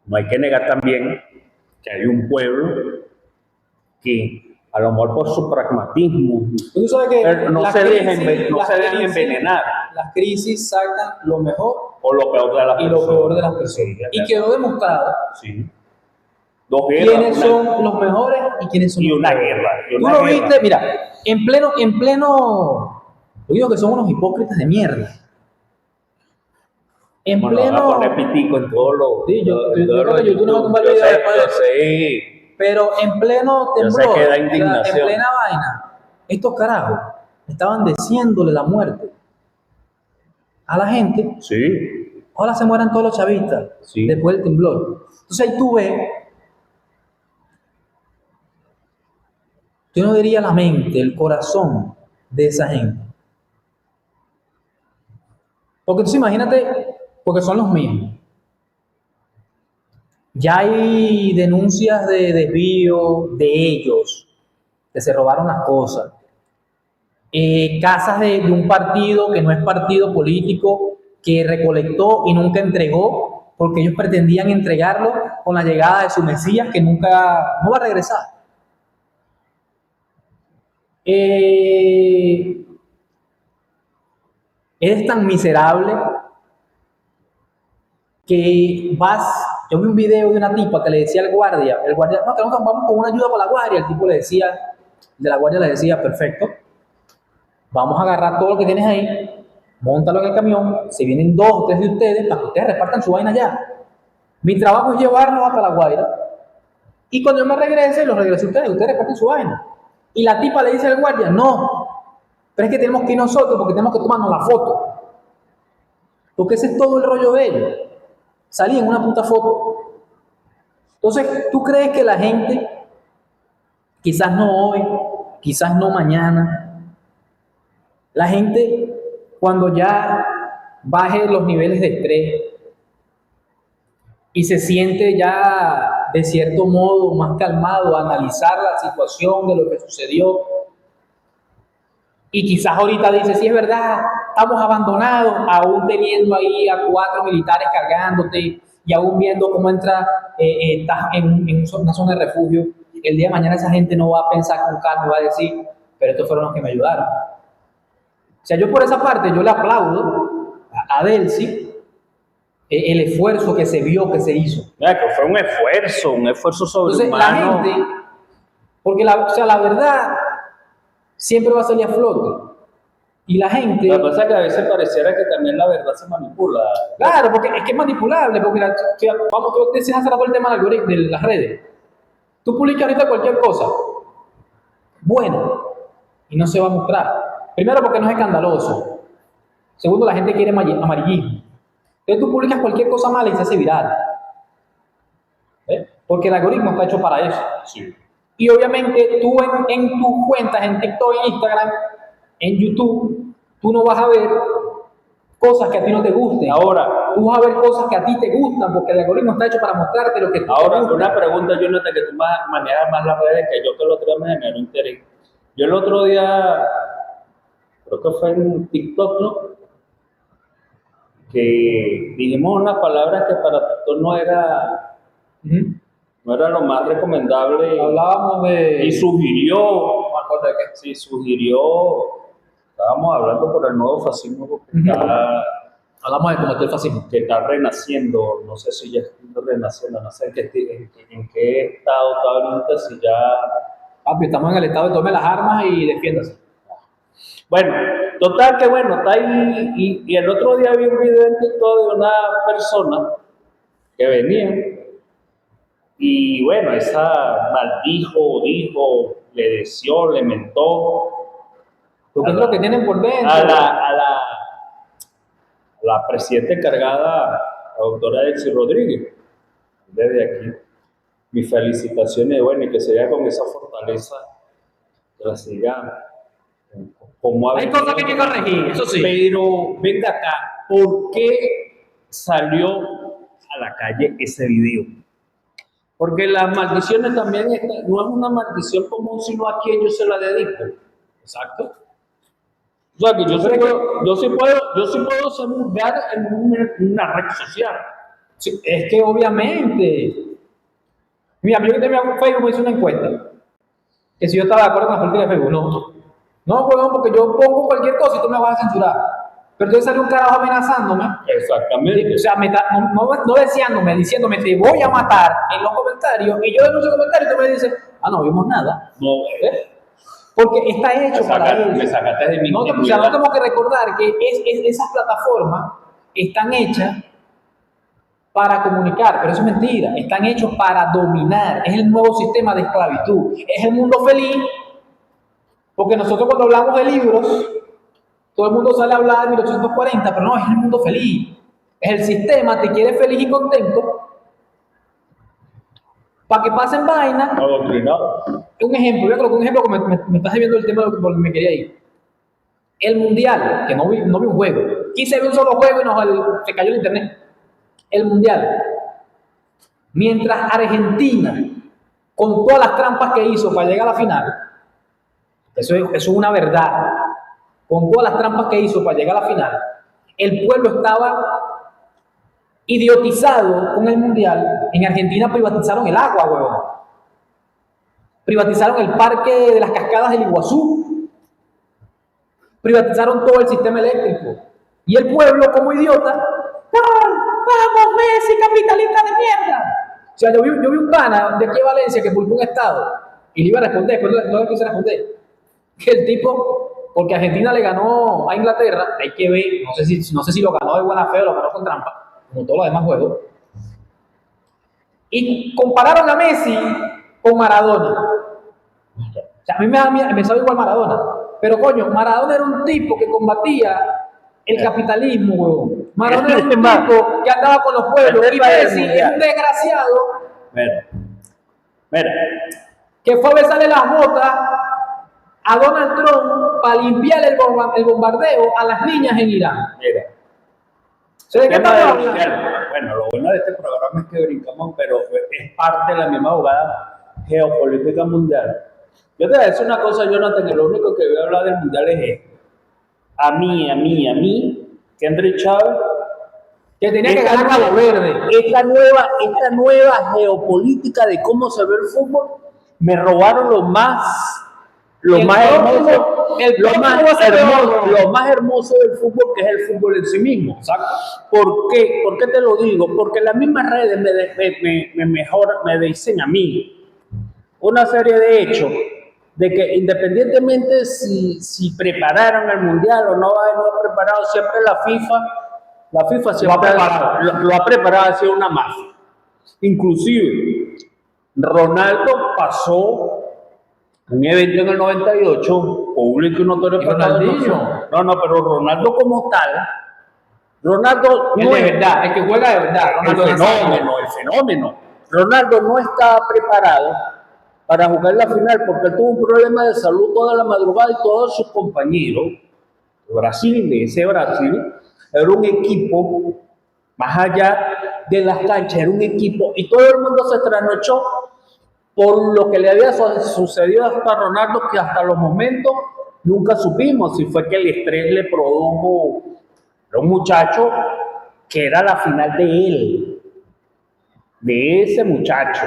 no hay que negar también que hay un pueblo que a lo mejor por su pragmatismo Tú sabes que no las se crisis- dejan envenenar Las crisis sacan lo mejor o lo peor de las y personas. lo peor de las personas. Sí, Y quedó demostrado sí. Dos guerras, quiénes son los mejores y quiénes son y los una peores. guerra. Y Tú una lo guerra. viste, mira, en pleno, yo digo que son unos hipócritas de mierda. En Bueno, pleno, van a poner pitico en todos los. sí, yo en todos creo los que YouTube no va a tumbar Yo video sé, después de yo esto. sé. Pero en pleno Yo sé temblor, que da o sea, indignación. en plena vaina, estos carajos estaban deseándole la muerte a la gente. Sí. Ahora se mueran todos los chavistas Sí. después del temblor. Entonces ahí tú ves, yo no diría la mente, el corazón de esa gente. Porque entonces imagínate, porque son los mismos. Ya hay denuncias de desvío de ellos, que se robaron las cosas. Casas de un partido que no es partido político, que recolectó y nunca entregó, porque ellos pretendían entregarlo con la llegada de su Mesías, que nunca, no va a regresar. Eres tan miserable que yo vi un video de una tipa que le decía al guardia, no, que vamos con una ayuda para la guardia, el tipo le decía, de la guardia le decía, perfecto, vamos a agarrar todo lo que tienes ahí, móntalo en el camión, si vienen 2 o 3 de ustedes, para que ustedes repartan su vaina ya. Mi trabajo es llevarlos hasta la Guaira, y cuando yo me regrese, los regrese a ustedes reparten su vaina. Y la tipa le dice al guardia, no, pero es que tenemos que ir nosotros porque tenemos que tomarnos la foto. Porque ese es todo el rollo de ellos. Salí en una puta foto. Entonces, ¿tú crees que la gente, quizás no hoy, quizás no mañana, la gente cuando ya baje los niveles de estrés y se siente ya de cierto modo más calmado a analizar la situación de lo que sucedió, y quizás ahorita dice, sí es verdad, estamos abandonados, aún teniendo ahí a 4 militares cargándote y aún viendo cómo estás en una zona de refugio, el día de mañana esa gente no va a pensar con calma, va a decir, pero estos fueron los que me ayudaron. O sea, yo por esa parte, yo le aplaudo a Delcy el esfuerzo que se vio, que se hizo. Mira, que fue un esfuerzo Entonces, sobrehumano. la gente, porque la verdad siempre va a salir a flote. Y la gente... Lo que pasa es que a veces pareciera que también la verdad se manipula. Claro, porque es que es manipulable, porque vamos, tú decías hace rato el tema de las redes. Tú publicas ahorita cualquier cosa, bueno, y no se va a mostrar. Primero porque no es escandaloso. Segundo, la gente quiere amarillismo. Entonces tú publicas cualquier cosa mala y se hace viral. Porque el algoritmo está hecho para eso. Sí. Y obviamente tú en tus cuentas, en TikTok, en Instagram, en YouTube, tú no vas a ver cosas que a ti no te gusten. Ahora, tú vas a ver cosas que a ti te gustan, porque el algoritmo está hecho para mostrarte lo que tú ahora te gusta. una pregunta, Jonathan, que tú manejas más las redes que yo, que el otro día me generó interés. Yo el otro día, creo que fue en TikTok, ¿no? Que dijimos unas palabras que para TikTok no era lo más recomendable. Hablábamos de... Y sugirió, no me acuerdo de qué. sí, sugirió, estábamos hablando por el nuevo fascismo que Hablamos de combatir el fascismo. que está renaciendo, no sé si ya está renaciendo, no sé en qué estado está ahorita, si ya... Papi, estamos en el estado de tome las armas y defiéndase. Bueno, total que bueno, está ahí, y el otro día vi un video en TikTok de una persona que venía, y bueno, esa dijo, le deseó, le mentó. Porque es lo que tienen por dentro. A la presidenta encargada, la doctora Delcy Rodríguez. Desde aquí, mis felicitaciones, bueno, y que se vea con esa fortaleza la siga como ha Hay venido. cosas que hay que corregir, eso sí. Pero venga acá, ¿por qué salió a la calle ese video? Porque las maldiciones también no es una maldición común, sino a quien yo se la dedico. Exacto. O sea que yo sí puedo semulgar en una red social. Sí, es que obviamente, mira, yo que tenía Facebook me hizo una encuesta, que si yo estaba de acuerdo con la política de Facebook, no, huevón, porque yo pongo cualquier cosa y tú me vas a censurar. Pero entonces sale un carajo amenazándome, Exactamente. o sea, no deseándome, diciéndome te voy a matar en los comentarios, y yo denuncio comentarios y tú me dices, no vimos nada. No, ¿Eh? Porque está hecho para me eso. sacaste de mi No, o sea, no tenemos que recordar que esas plataformas están hechas para comunicar, pero eso es mentira. Están hechos para dominar. Es el nuevo sistema de esclavitud. Es el mundo feliz, porque nosotros cuando hablamos de libros, todo el mundo sale a hablar de 1840, pero no, es el mundo feliz. Es el sistema, te quiere feliz y contento para que pasen vainas. adoctrinado. Un ejemplo, voy a colocar un ejemplo que me estás viendo el tema de lo que me quería ir. El mundial, que no vi un juego. Quise ver un solo juego y se cayó el internet. El mundial. Mientras Argentina, con todas las trampas que hizo para llegar a la final, eso es una verdad, con todas las trampas que hizo para llegar a la final, el pueblo estaba idiotizado con el mundial. En Argentina privatizaron el agua, huevón. Privatizaron el parque de las cascadas del Iguazú. Privatizaron todo el sistema eléctrico. Y el pueblo, como idiota, ¡vamos, Messi, capitalista de mierda! O sea, yo vi un pana de aquí a Valencia que publicó un estado y le iba a responder, pero no le quise responder. Que el tipo, porque Argentina le ganó a Inglaterra, hay que ver, no sé si lo ganó de buena fe o lo ganó con trampa, como todos los demás juegos. Y compararon a Messi con Maradona. O sea, a mí me sabe igual Maradona. Pero coño, Maradona era un tipo que combatía el capitalismo, huevón. Maradona era un tipo que andaba con los pueblos. Y Messi es un desgraciado. Mira. Que fue a besarle las botas a Donald Trump para limpiar el bombardeo a las niñas en Irán. Mira. ¿De qué estamos hablando? Bueno, lo bueno de este programa es que brincamos, pero es parte de la misma jugada geopolítica mundial. Yo te voy a decir una cosa, Jonathan, que lo único que voy a hablar del mundial es esto. A mí, Kendrick Chávez, que tenía que ganar Cabo Verde. Esta nueva geopolítica de cómo se ve el fútbol, me robaron lo más hermoso del fútbol, que es el fútbol en sí mismo. Exacto. ¿Por qué? ¿Por qué te lo digo? Porque las mismas redes me dicen a mí una serie de hechos de que independientemente si prepararon el mundial o no ha preparado, siempre la FIFA siempre lo ha preparado, ha sido una mafia. Inclusive Ronaldo pasó un evento en el 98, público y notorio para no, pero Ronaldo como tal, Ronaldo no es de verdad, el que juega de verdad, el fenómeno. Ronaldo no estaba preparado para jugar la final porque él tuvo un problema de salud toda la madrugada y todos sus compañeros. Ese Brasil era un equipo, más allá de las canchas, era un equipo y todo el mundo se trasnochó por lo que le había sucedido hasta Ronaldo, que hasta los momentos nunca supimos si fue que el estrés le produjo a un muchacho que era la final de él, de ese muchacho.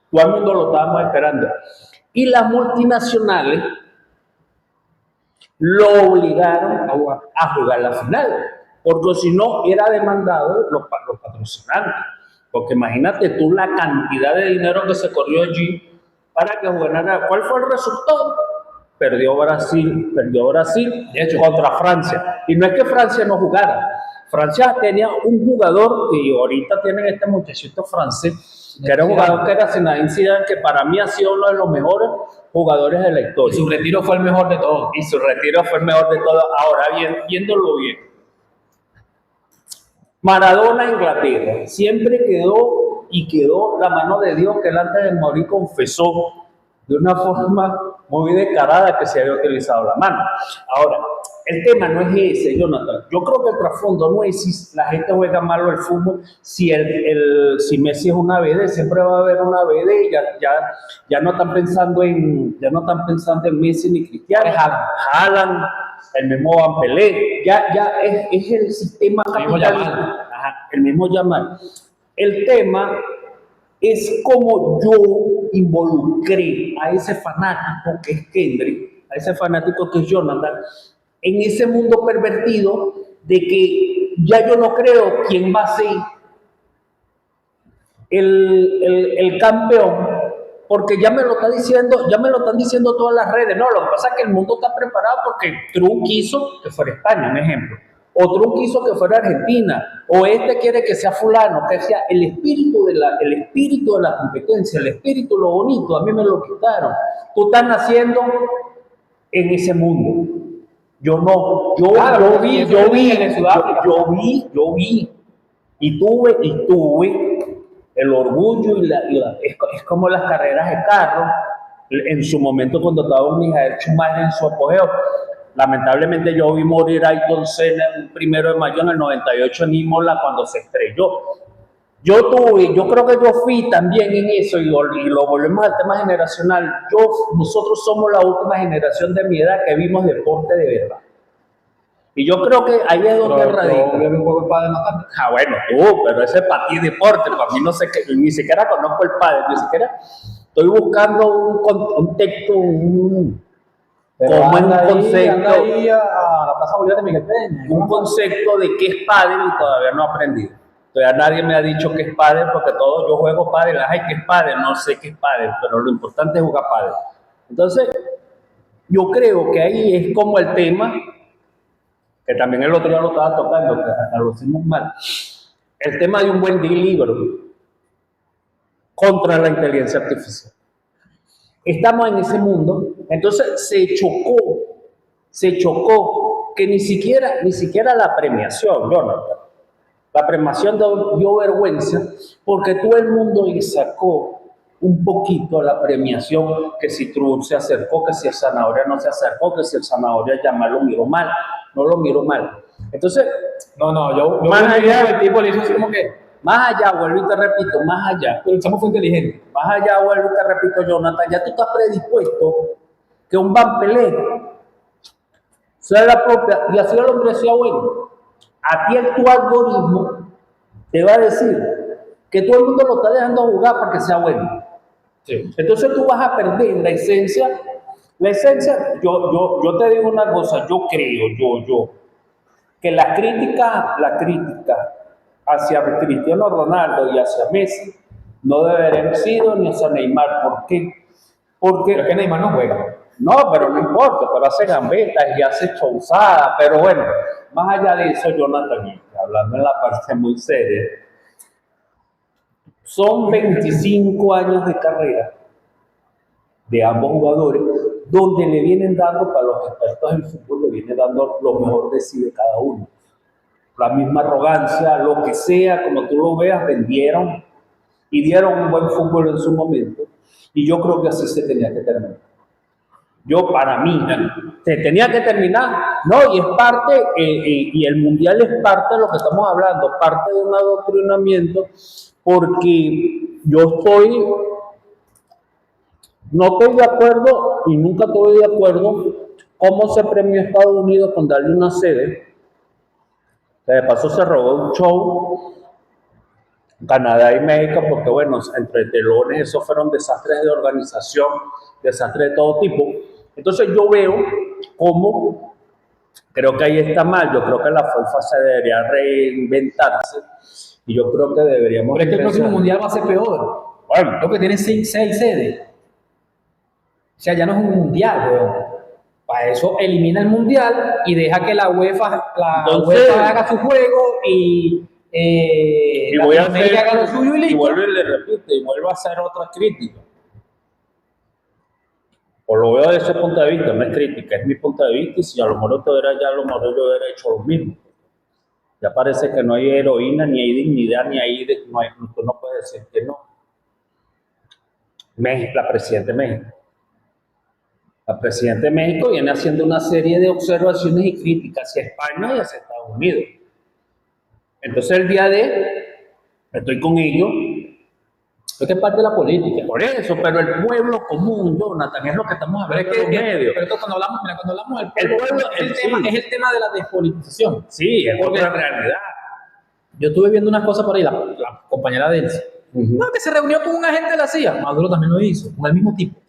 Todo el mundo lo estábamos esperando. Y las multinacionales lo obligaron a jugar la final, porque si no era demandado los patrocinantes. Porque imagínate tú la cantidad de dinero que se corrió allí para que jugara. ¿Cuál fue el resultado? Perdió Brasil de hecho, contra Francia. Y no es que Francia no jugara. Francia tenía un jugador, y ahorita tienen este muchachito francés, que era un jugador que era Zinedine Zidane, que para mí ha sido uno de los mejores jugadores de la historia. Y su retiro fue el mejor de todos. Ahora, viéndolo bien. Maradona, Inglaterra, siempre quedó la mano de Dios, que él antes de morir confesó de una forma muy descarada que se había utilizado la mano. Ahora, el tema no es ese, Jonathan. Yo creo que el trasfondo no es si la gente juega malo el fútbol, si Messi es una BD, siempre va a haber una BD, ya no están pensando en Messi ni Cristiano, Haaland, el mismo Van Pelé, ya es el sistema capitalista, el mismo Yamal. El tema es como yo involucré a ese fanático que es Kendrick, a ese fanático que es Jonathan, en ese mundo pervertido de que ya yo no creo quién va a ser el campeón, porque ya me lo están diciendo todas las redes. No, lo que pasa es que el mundo está preparado porque Trump quiso que fuera España, un ejemplo. O Trump quiso que fuera Argentina, o este quiere que sea fulano, que sea el espíritu de la competencia, el espíritu, lo bonito, a mí me lo quitaron. Tú estás naciendo en ese mundo. Yo no, yo vi, y tuve el orgullo es como las carreras de carro, en su momento cuando estaba Michael Schumacher en su apogeo. Lamentablemente yo vi morir a Ayrton Senna el 1 de mayo en el 98 en Imola cuando se estrelló. Yo creo que yo fui también en eso y lo volvemos al tema generacional. Nosotros somos la última generación de mi edad que vimos deporte de verdad. Y yo creo que ahí es donde radica. Bueno, pero ese es para ti deporte, para mí no sé qué, ni siquiera conozco el padre, ni siquiera estoy buscando un texto, como en un concepto. Ahí a la Plaza Bolívar de Miguel Peña. Un concepto de qué es pádel y todavía no he aprendido. Todavía nadie me ha dicho qué es pádel porque yo juego pádel, ay, ¿qué es pádel? No sé qué es pádel, pero lo importante es jugar pádel. Entonces, yo creo que ahí es como el tema, que también el otro día lo estaba tocando, que hasta lo hicimos mal, el tema de un buen libro contra la inteligencia artificial. Estamos en ese mundo, entonces se chocó que ni siquiera la premiación, Jonathan, la premiación dio vergüenza porque todo el mundo le sacó un poquito a la premiación, que si Trump se acercó, que si el Zanahoria no se acercó, que si el Zanahoria Yamal lo miró mal, no lo miró mal. Entonces, yo más allá, el tipo le hizo así como que, más allá, vuelvo y te repito, más allá. pero el chamo fue inteligente. Más allá, vuelvo y te repito, Jonathan, ya tú estás predispuesto que un Van Pelé sea la propia, y así el hombre sea bueno. A ti tu algoritmo te va a decir que todo el mundo lo está dejando jugar para que sea bueno. Sí. Entonces tú vas a perder la esencia. La esencia, yo te digo una cosa, yo creo, que la crítica hacia Cristiano Ronaldo y hacia Messi no deberían sido ni hacia Neymar. ¿Por qué? Porque pero que Neymar no juega. No, pero no importa, pero hace gambetas y hace chauzadas. Pero bueno, más allá de eso, Jonathan, hablando en la parte muy seria, son 25 años de carrera de ambos jugadores, donde le vienen dando, para los expertos en fútbol, le vienen dando lo mejor de sí de cada uno. La misma arrogancia, lo que sea, como tú lo veas, vendieron y dieron un buen fútbol en su momento. Y yo creo que así se tenía que terminar. Para mí, se tenía que terminar, ¿no? Y es parte, y el mundial es parte de lo que estamos hablando, parte de un adoctrinamiento, porque no estoy de acuerdo y nunca estoy de acuerdo cómo se premió a Estados Unidos con darle una sede, que de paso se robó un show, Canadá y México, porque bueno, entre telones, esos fueron desastres de organización, desastres de todo tipo. Entonces yo veo cómo, creo que ahí está mal, yo creo que la FIFA se debería reinventarse y yo creo que deberíamos... Pero es que el próximo mundial va a ser peor. Bueno, Lo que tiene 6 sedes. O sea, ya no es un mundial, weón. Para eso elimina el mundial y deja que la UEFA haga su juego y voy a hacer, haga lo suyo y listo. Y vuelve y le repite, y vuelve a hacer otra crítica. O lo veo desde ese punto de vista, no es crítica, es mi punto de vista, y si a lo mejor yo hubiera hecho lo mismo. Ya parece que no hay heroína, ni hay dignidad, tú no puedes decir que no. México, la presidenta de México. La presidenta de México viene haciendo una serie de observaciones y críticas hacia España y hacia Estados Unidos. Entonces el día de, estoy con ellos, Es que es parte de la política. por eso, pero el pueblo común, Jonathan, es lo que estamos Pero hablando en los medios. pero esto cuando hablamos, mira, cuando hablamos del El pueblo, pueblo, sí. es el tema de la despolitización. Sí, es Porque- otra realidad. Yo estuve viendo unas cosas por ahí, la compañera de él. No, que se reunió con un agente de la CIA. Maduro también lo hizo, con el mismo tipo.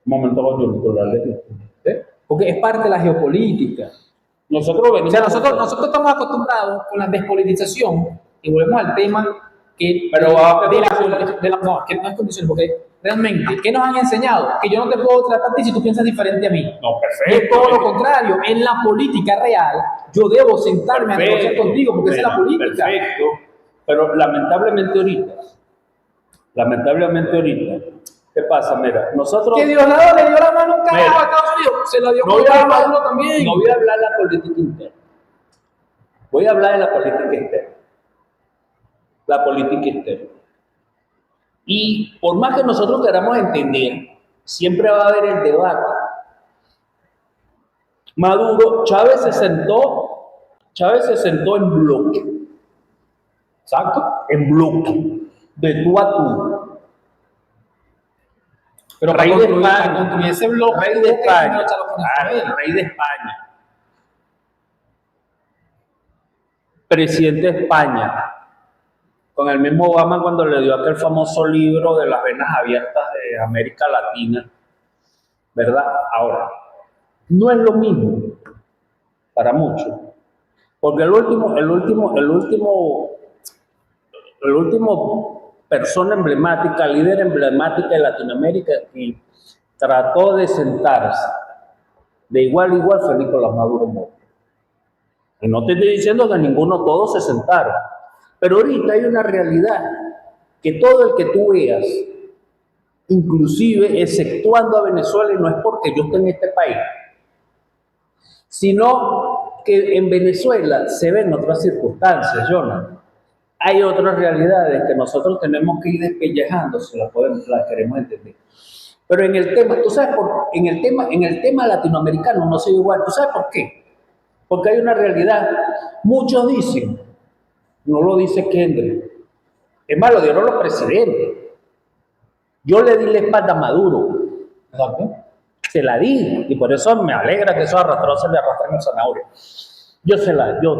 Un momento coyuntural. ¿Sí? Porque es parte de la geopolítica. Nosotros O venimos. sea, nosotros estamos acostumbrados con la despolitización y volvemos al tema que Pero no, que no es condición, porque realmente, ¿qué nos han enseñado? Que yo no te puedo tratar a ti si tú piensas diferente a mí. No, Y es perfecto. todo lo contrario, en la política real, yo debo sentarme a negociar Perfecto. contigo, porque esa es la política. Perfecto. Pero lamentablemente ahorita, ¿qué pasa? Mira, nosotros. Que Diosdado le dio la mano a un carajo Mira. a Estados Unidos, se la dio No con voy, a Maduro hablar, también. no voy a hablar de la política interna. Voy a hablar de la política externa. La política externa. Y por más que nosotros queramos entender, siempre va a haber el debate. Chávez se sentó en bloque. Exacto. En bloque. De tú a tú. Pero Rey de España. para construir ese bloque, Rey de España. Ah, Rey de España. Presidente de España. Con el mismo Obama cuando le dio aquel famoso libro de las venas abiertas de América Latina. ¿Verdad? Ahora, no es lo mismo para muchos. Porque el último persona emblemática, líder emblemática de Latinoamérica que trató de sentarse de igual a igual fue Nicolás Maduro Moro. Y no te estoy diciendo que ninguno, todos se sentaron. Pero ahorita hay una realidad que todo el que tú veas, inclusive exceptuando a Venezuela, y no es porque yo esté en este país, sino que en Venezuela se ven otras circunstancias, Jonathan. Hay otras realidades que nosotros tenemos que ir despellejando si las queremos entender. Pero en el tema, tú sabes, en el tema latinoamericano no soy igual. ¿Tú sabes por qué? Porque hay una realidad. Muchos dicen, no lo dice Kendrick, es más, lo dieron los presidentes. Yo le di la espalda a Maduro. Exacto. Se la di, y por eso me alegra que esos arrastrados se le arrastran el zanahoria.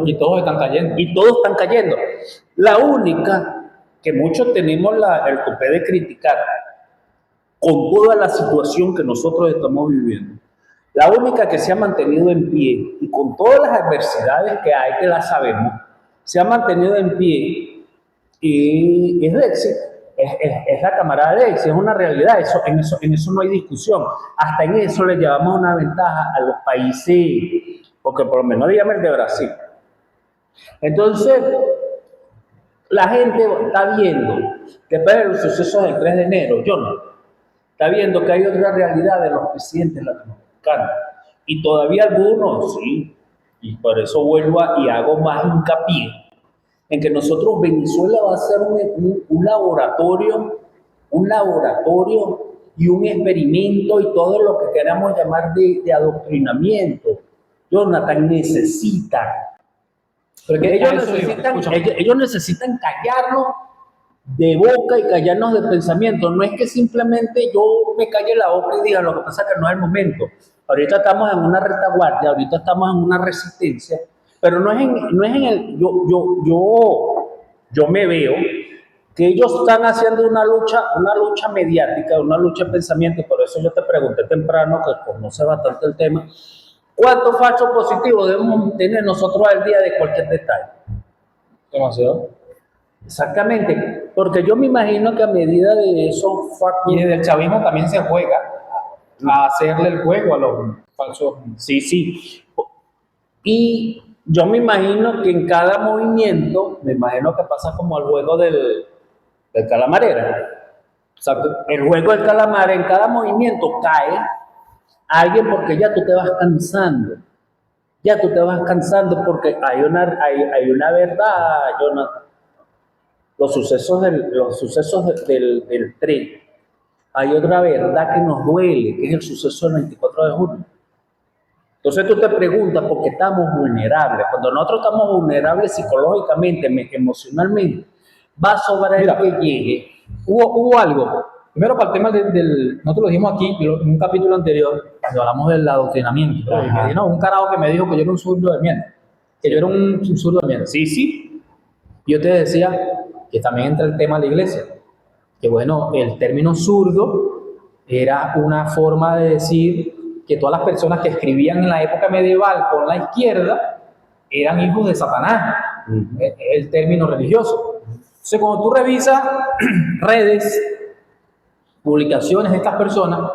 Y todos están cayendo. Y todos están cayendo. La única que muchos tenemos el tupé de criticar, con toda la situación que nosotros estamos viviendo, la única que se ha mantenido en pie, y con todas las adversidades que hay, que las sabemos, se ha mantenido en pie, y es Lexi. Es la camarada de Lexi, es una realidad, en eso no hay discusión. Hasta en eso le llevamos una ventaja a los países, porque por lo menos dígame el de Brasil. Entonces, la gente está viendo, después de los sucesos del 3 de enero, yo no, está viendo que hay otra realidad de los presidentes latinoamericanos. Y todavía algunos, sí, y por eso vuelvo y hago más hincapié en que nosotros, Venezuela va a ser un laboratorio y un experimento y todo lo que queramos llamar de adoctrinamiento. Jonathan, necesitan. Porque ellos necesitan callarnos de boca y callarnos de pensamiento. No es que simplemente yo me calle la boca y diga, lo que pasa es que no es el momento. Ahorita estamos en una retaguardia, ahorita estamos en una resistencia, pero no es en el... Yo me veo que ellos están haciendo una lucha mediática, una lucha de pensamiento, y por eso yo te pregunté temprano, que conoce bastante el tema, ¿cuántos fachos positivos debemos tener nosotros al día de cualquier detalle? Demasiado. Exactamente, porque yo me imagino que a medida de eso... Y desde el chavismo también se juega a hacerle el juego a los falsos. Sí. Y yo me imagino que en cada movimiento, me imagino que pasa como el juego del calamarera. O sea, el juego del calamar, en cada movimiento cae alguien porque ya tú te vas cansando. Ya tú te vas cansando porque hay una verdad, Jonathan. Los sucesos del tren hay otra verdad que nos duele, que es el suceso del 24 de junio. Entonces tú te preguntas por qué estamos vulnerables. Cuando nosotros estamos vulnerables psicológicamente, emocionalmente, va a sobrar Mira, que llegue. Hubo algo. Primero, para el tema nosotros lo dijimos aquí en un capítulo anterior, cuando hablamos del adoctrinamiento. ¿No? Ajá. Que, no, un carajo que me dijo que yo era un zurdo de mierda. Que yo era un zurdo de mierda. Sí, sí. Yo te decía que también entra el tema de la iglesia. Que bueno, el término zurdo era una forma de decir que todas las personas que escribían en la época medieval con la izquierda eran hijos de Satanás. Es el término religioso. Entonces, cuando tú revisas redes, publicaciones de estas personas,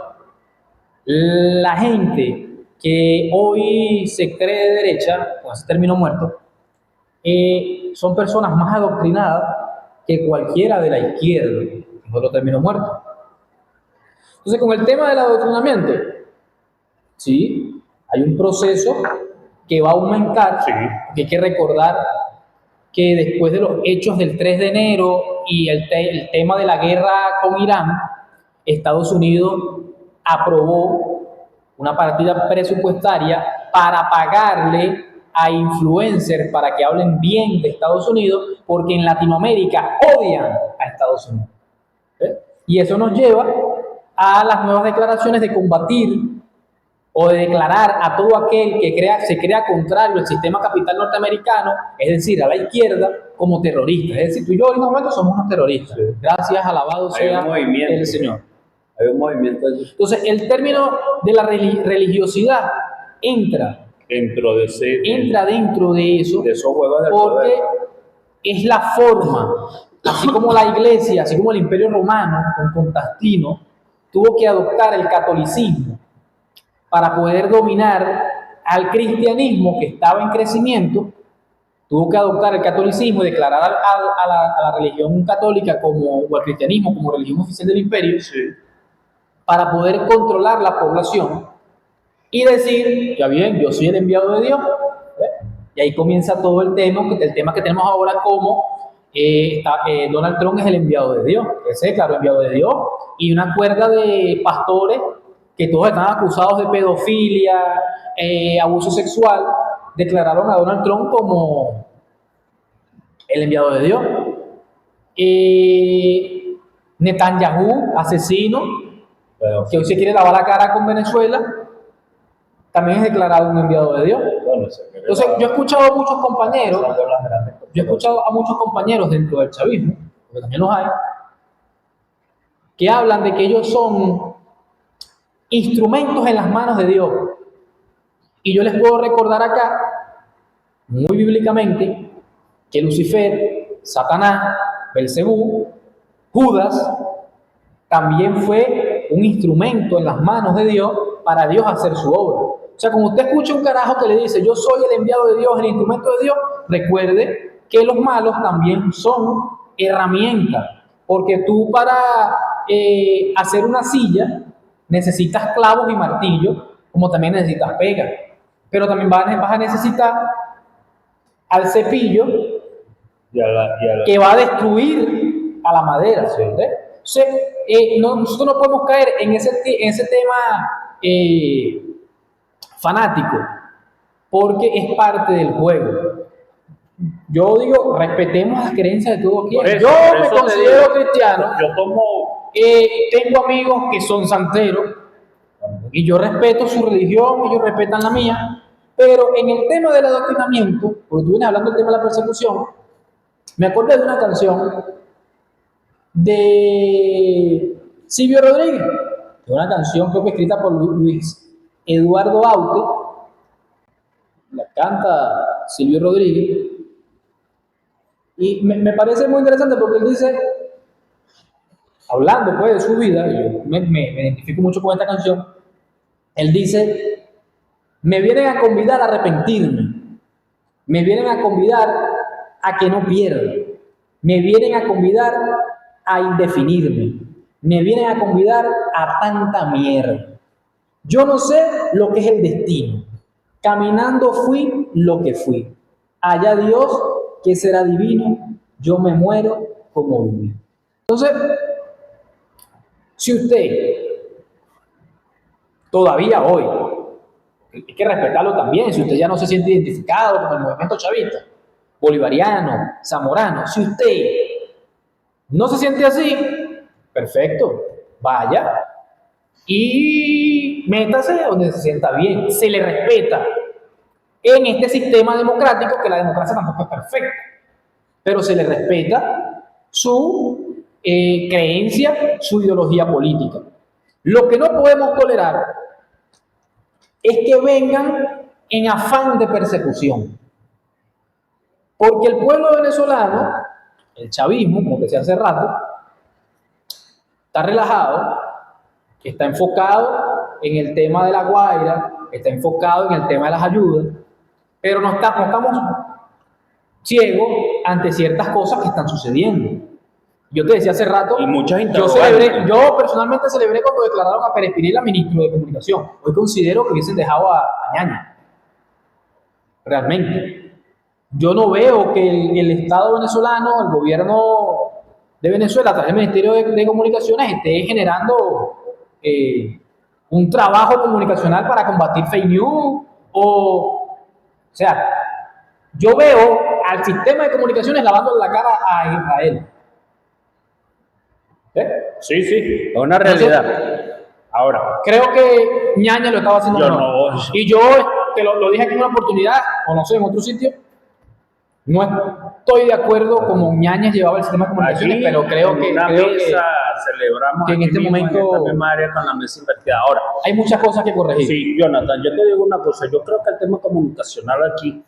la gente que hoy se cree de derecha, con ese término muerto, son personas más adoctrinadas que cualquiera de la izquierda, que es otro término muerto. Entonces, con el tema del adoctrinamiento, sí, hay un proceso que va a aumentar, Sí. porque hay que recordar que después de los hechos del 3 de enero y el tema de la guerra con Irán, Estados Unidos aprobó una partida presupuestaria para pagarle a influencers para que hablen bien de Estados Unidos, porque en Latinoamérica odian a Estados Unidos. ¿Eh? Y eso nos lleva a las nuevas declaraciones de combatir o de declarar a todo aquel que se crea contrario al sistema capital norteamericano, es decir, a la izquierda, como terrorista. Es decir, tú y yo en este momento somos unos terroristas. Sí. Gracias, alabado Hay sea un movimiento. el Señor. Hay un movimiento allí. Entonces, el término de la religiosidad entra Dentro de dentro de eso, de esos juegos del porque poder. es la forma, así como la iglesia, así como el imperio romano con Constantino, tuvo que adoptar el catolicismo para poder dominar al cristianismo que estaba en crecimiento, tuvo que adoptar el catolicismo y declarar a la religión católica o al cristianismo como religión oficial del imperio, Sí. para poder controlar la población y decir, ya bien, yo soy el enviado de Dios. ¿Eh? Y ahí comienza todo el tema que tenemos ahora como Donald Trump es el enviado de Dios, él se declaró enviado de Dios, y una cuerda de pastores que todos están acusados de pedofilia, abuso sexual, declararon a Donald Trump como el enviado de Dios. Netanyahu, asesino, Pero, que hoy se quiere lavar la cara con Venezuela, también es declarado un enviado de Dios. bueno, Entonces, yo he escuchado a muchos compañeros, dentro del chavismo, porque también los hay, que hablan de que ellos son instrumentos en las manos de Dios. Y yo les puedo recordar acá, muy bíblicamente, que Lucifer, Satanás, Belcebú, Judas, también fue un instrumento en las manos de Dios para Dios hacer su obra. O sea, como usted escucha un carajo que le dice, yo soy el enviado de Dios, el instrumento de Dios, recuerde que los malos también son herramientas. Porque tú para hacer una silla necesitas clavos y martillos, como también necesitas pega. Pero también vas a necesitar al cepillo que va a destruir a la madera. ¿Sí? Entonces, nosotros no podemos caer en ese tema fanático, porque es parte del juego. Yo digo, respetemos las creencias de todos quienes. Yo me considero cristiano. Yo tomo. Tengo amigos que son santeros y yo respeto su religión, ellos respetan la mía. Pero en el tema del adoctrinamiento, porque tú vienes hablando del tema de la persecución, me acuerdo de una canción de Silvio Rodríguez, una canción creo que escrita por Luis Eduardo Aute, la canta Silvio Rodríguez, y me parece muy interesante porque él dice, hablando pues de su vida, y yo me identifico mucho con esta canción, él dice, me vienen a convidar a arrepentirme, me vienen a convidar a que no pierda, me vienen a convidar a indefinirme, me vienen a convidar a tanta mierda. Yo no sé lo que es el destino, caminando fui lo que fui, allá Dios que será divino, yo me muero como viví. Entonces, Si usted todavía hoy, hay que respetarlo también, si usted ya no se siente identificado con el movimiento chavista, bolivariano, zamorano, si usted no se siente así, perfecto, vaya y métase donde se sienta bien, se le respeta en este sistema democrático, que la democracia tampoco es perfecta, pero se le respeta su creencia, su ideología política. Lo que no podemos tolerar es que vengan en afán de persecución, porque el pueblo venezolano, el chavismo, como decía hace rato, está relajado, está enfocado en el tema de la Guaira, está enfocado en el tema de las ayudas, pero no estamos ciegos ante ciertas cosas que están sucediendo. Yo te decía hace rato, y muchas yo personalmente celebré cuando declararon a Pérez Pinilla ministro de Comunicación. Hoy considero que hubiesen dejado a Ñañez. Realmente. Yo no veo que el Estado venezolano, el gobierno de Venezuela, a través del Ministerio de Comunicaciones, esté generando un trabajo comunicacional para combatir fake news. O sea, yo veo al sistema de comunicaciones lavando la cara a Israel. Sí, es una realidad. Ahora, creo que Ñañez lo estaba haciendo mejor. No. Y yo te lo dije aquí en una oportunidad, o no sé, en otro sitio, no estoy de acuerdo como Ñañez llevaba el sistema de comunicaciones, aquí, pero creo que celebramos que en este momento en esta misma área con la mesa invertida. Ahora, hay muchas cosas que corregir. Sí, Jonathan, yo te digo una cosa, yo creo que el tema comunicacional aquí,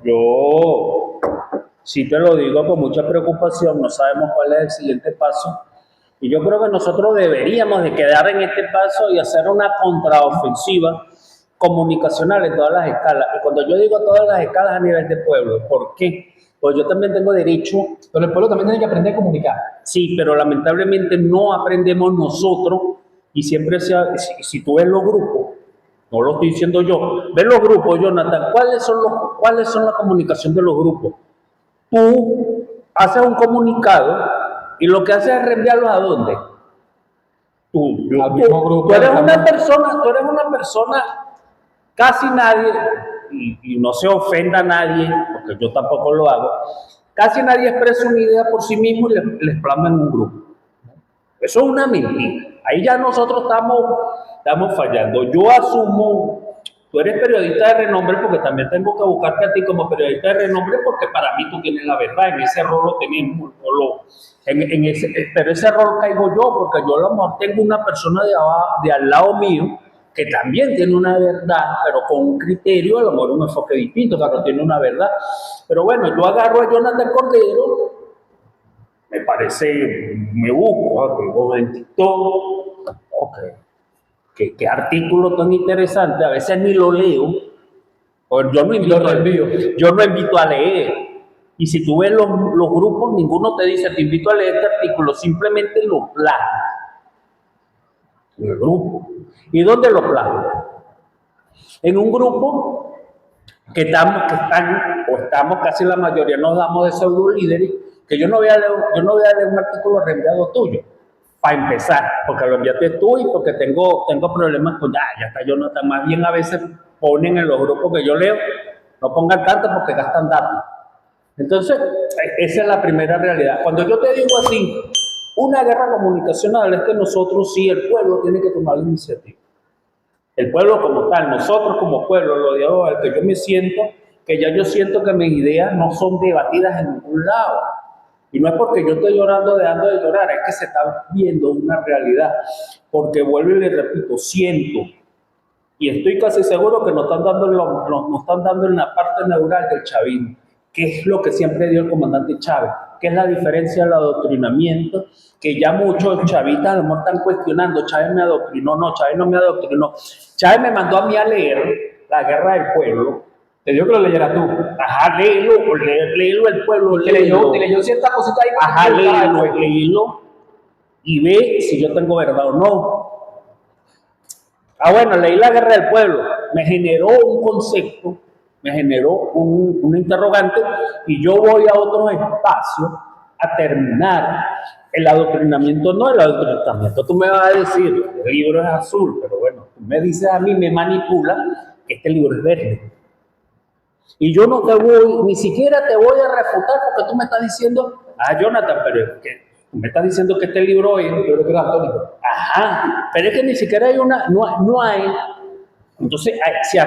yo sí te lo digo con mucha preocupación, no sabemos cuál es el siguiente paso, y yo creo que nosotros deberíamos de quedar en este paso y hacer una contraofensiva comunicacional en todas las escalas. Y cuando yo digo todas las escalas a nivel de pueblo, ¿por qué? Pues yo también tengo derecho. Pero el pueblo también tiene que aprender a comunicar. Sí, pero lamentablemente no aprendemos nosotros, y siempre si tú ves los grupos, no lo estoy diciendo yo, ves los grupos, Jonathan, ¿cuáles son la comunicación de los grupos? Tú haces un comunicado y lo que haces es reenviarlo ¿a dónde? Tú eres una persona, casi nadie, y no se ofenda a nadie, porque yo tampoco lo hago, casi nadie expresa una idea por sí mismo y les plasma en un grupo. Eso es una mentira. Ahí ya nosotros estamos fallando. Yo asumo, tú eres periodista de renombre, porque también tengo que buscarte a ti como periodista de renombre, porque para mí tú tienes la verdad, en ese rol lo tenemos, pero ese rol caigo yo, porque yo a lo mejor tengo una persona de al lado mío que también tiene una verdad, pero con un criterio, a lo mejor un enfoque distinto, pero tiene una verdad. Pero bueno, yo agarro a Jonathan Cordero, me parece, me busco, un momentito, okay. ¿Qué artículo tan interesante? A veces ni lo leo, yo no invito a leer. Y si tú ves los grupos, ninguno te dice, te invito a leer este artículo, simplemente lo plasma. El grupo. ¿Y dónde lo plasma? En un grupo que estamos casi la mayoría, nos damos de pseudo líderes, que yo no voy a leer un artículo reenviado tuyo, para empezar, porque lo enviaste tú y porque tengo problemas con ya está Jonathan. Más bien a veces ponen en los grupos que yo leo, no pongan tanto porque gastan datos. Entonces, esa es la primera realidad. Cuando yo te digo así, una guerra comunicacional, es que nosotros sí, el pueblo tiene que tomar la iniciativa. El pueblo como tal, nosotros como pueblo, lo digo al que yo me siento, que ya yo siento que mis ideas no son debatidas en ningún lado. Y no es porque yo estoy llorando, dejando de llorar, es que se está viendo una realidad. Porque vuelvo y le repito, siento, y estoy casi seguro que nos están dando en la parte neural del chavismo, que es lo que siempre dio el comandante Chávez, que es la diferencia del adoctrinamiento, que ya muchos chavistas a lo mejor están cuestionando, Chávez me adoctrinó, no, Chávez no me adoctrinó. Chávez me mandó a mí a leer La Guerra del Pueblo. Te digo que lo leyeras tú. Ajá, léelo el pueblo. Te leyó ciertas cositas ahí. Ajá, léelo y ve si yo tengo verdad o no. Ah, bueno, leí La Guerra del Pueblo. Me generó un concepto, me generó un interrogante, y yo voy a otros espacios a terminar. El adoctrinamiento no, el adoctrinamiento tú me vas a decir, el libro es azul, pero bueno, tú me dices a mí, me manipula, que este libro es verde. Y yo no te voy, ni siquiera te voy a refutar porque tú me estás diciendo, Jonathan, pero es que tú me estás diciendo que este libro es católico. Ajá, pero es que ni siquiera hay no hay. Entonces se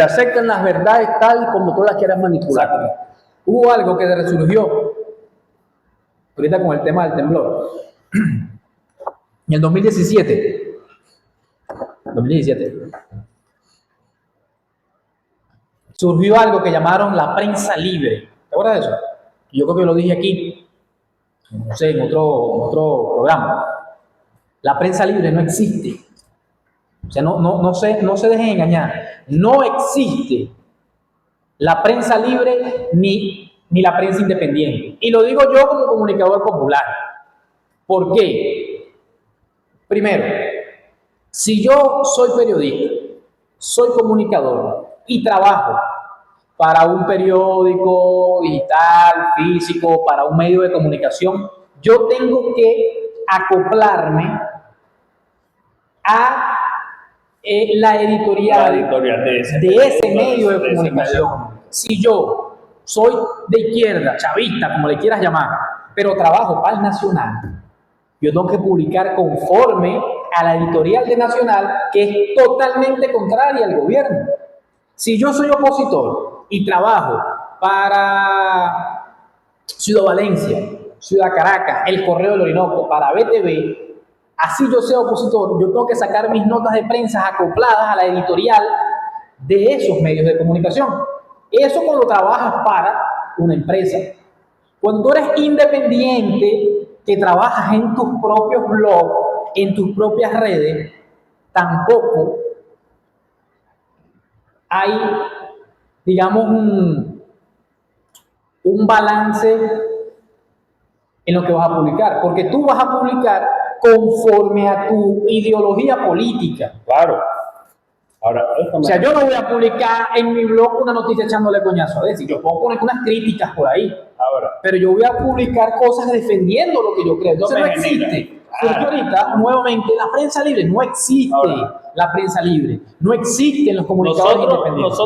aceptan las verdades tal y como tú las quieras manipular. Exacto. Hubo algo que resurgió ahorita con el tema del temblor. En el 2017, surgió algo que llamaron la prensa libre. ¿Te acuerdas de eso? Yo creo que lo dije aquí, no sé, en otro programa. La prensa libre no existe. O sea, no se dejen engañar. No existe la prensa libre ni la prensa independiente. Y lo digo yo como comunicador popular. ¿Por qué? Primero, si yo soy periodista, soy comunicador y trabajo para un periódico digital, físico, para un medio de comunicación, yo tengo que acoplarme a la editorial de ese medio de comunicación. Si yo soy de izquierda, chavista, como le quieras llamar, pero trabajo para el Nacional, yo tengo que publicar conforme a la editorial de Nacional, que es totalmente contraria al gobierno. Si yo soy opositor y trabajo para Ciudad Valencia, Ciudad Caracas, El Correo del Orinoco, para BTV, así yo sea opositor, yo tengo que sacar mis notas de prensa acopladas a la editorial de esos medios de comunicación. Eso cuando trabajas para una empresa. Cuando tú eres independiente, que trabajas en tus propios blogs, en tus propias redes, tampoco hay, digamos, un balance en lo que vas a publicar, porque tú vas a publicar conforme a tu ideología política. Claro. Ahora, o sea, yo no voy a publicar en mi blog una noticia echándole coñazo a decir, yo puedo poner unas críticas por ahí, pero yo voy a publicar cosas defendiendo lo que yo creo. Entonces no existe. Porque ahorita, nuevamente, la prensa libre no existe. La prensa libre no existe en los comunicadores independientes.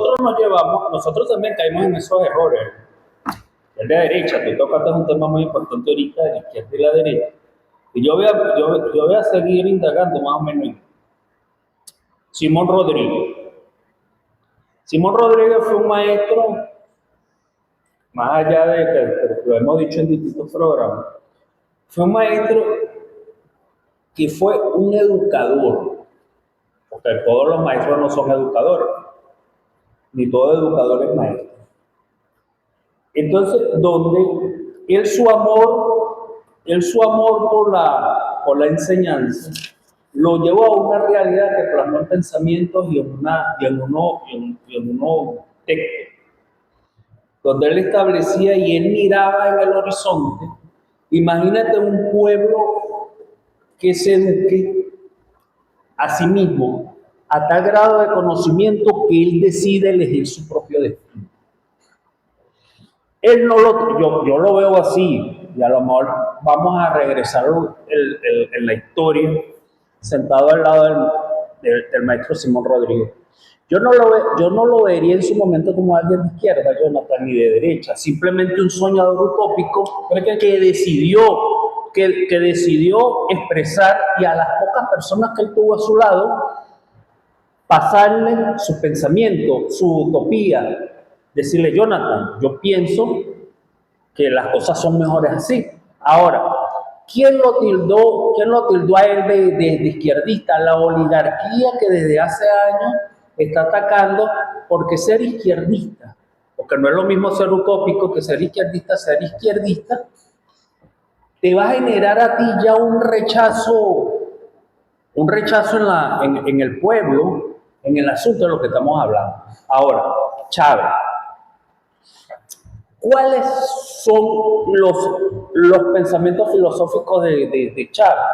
Nosotros también caímos en esos errores. El de derecha, tú tocaste un tema muy importante ahorita, de la izquierda y la derecha. Y yo voy a seguir indagando más o menos en Simón Rodríguez. Simón Rodríguez fue un maestro, más allá de que lo hemos dicho en distintos programas, fue un maestro que fue un educador, porque todos los maestros no son educadores, ni todo educador es maestro. Entonces, donde él su amor por la enseñanza lo llevó a una realidad que plasmó en pensamientos y en unos textos, donde él establecía y él miraba en el horizonte. Imagínate un pueblo que se eduque a sí mismo a tal grado de conocimiento que él decide elegir su propio destino. Yo lo veo así, y a lo mejor vamos a regresar en la historia, sentado al lado del maestro Simón Rodríguez. Yo no lo vería en su momento como alguien de izquierda, Jonathan, ni de derecha, simplemente un soñador utópico que decidió expresar, y a las pocas personas que él tuvo a su lado, pasarle su pensamiento, su utopía, decirle: Jonathan, yo pienso que las cosas son mejores así. Ahora, ¿quién lo tildó a él de izquierdista? La oligarquía, que desde hace años está atacando, porque ser izquierdista, porque no es lo mismo ser utópico que ser izquierdista, te va a generar a ti ya un rechazo en el pueblo, en el asunto de lo que estamos hablando. Ahora, Chávez, ¿cuáles son los pensamientos filosóficos de Chávez?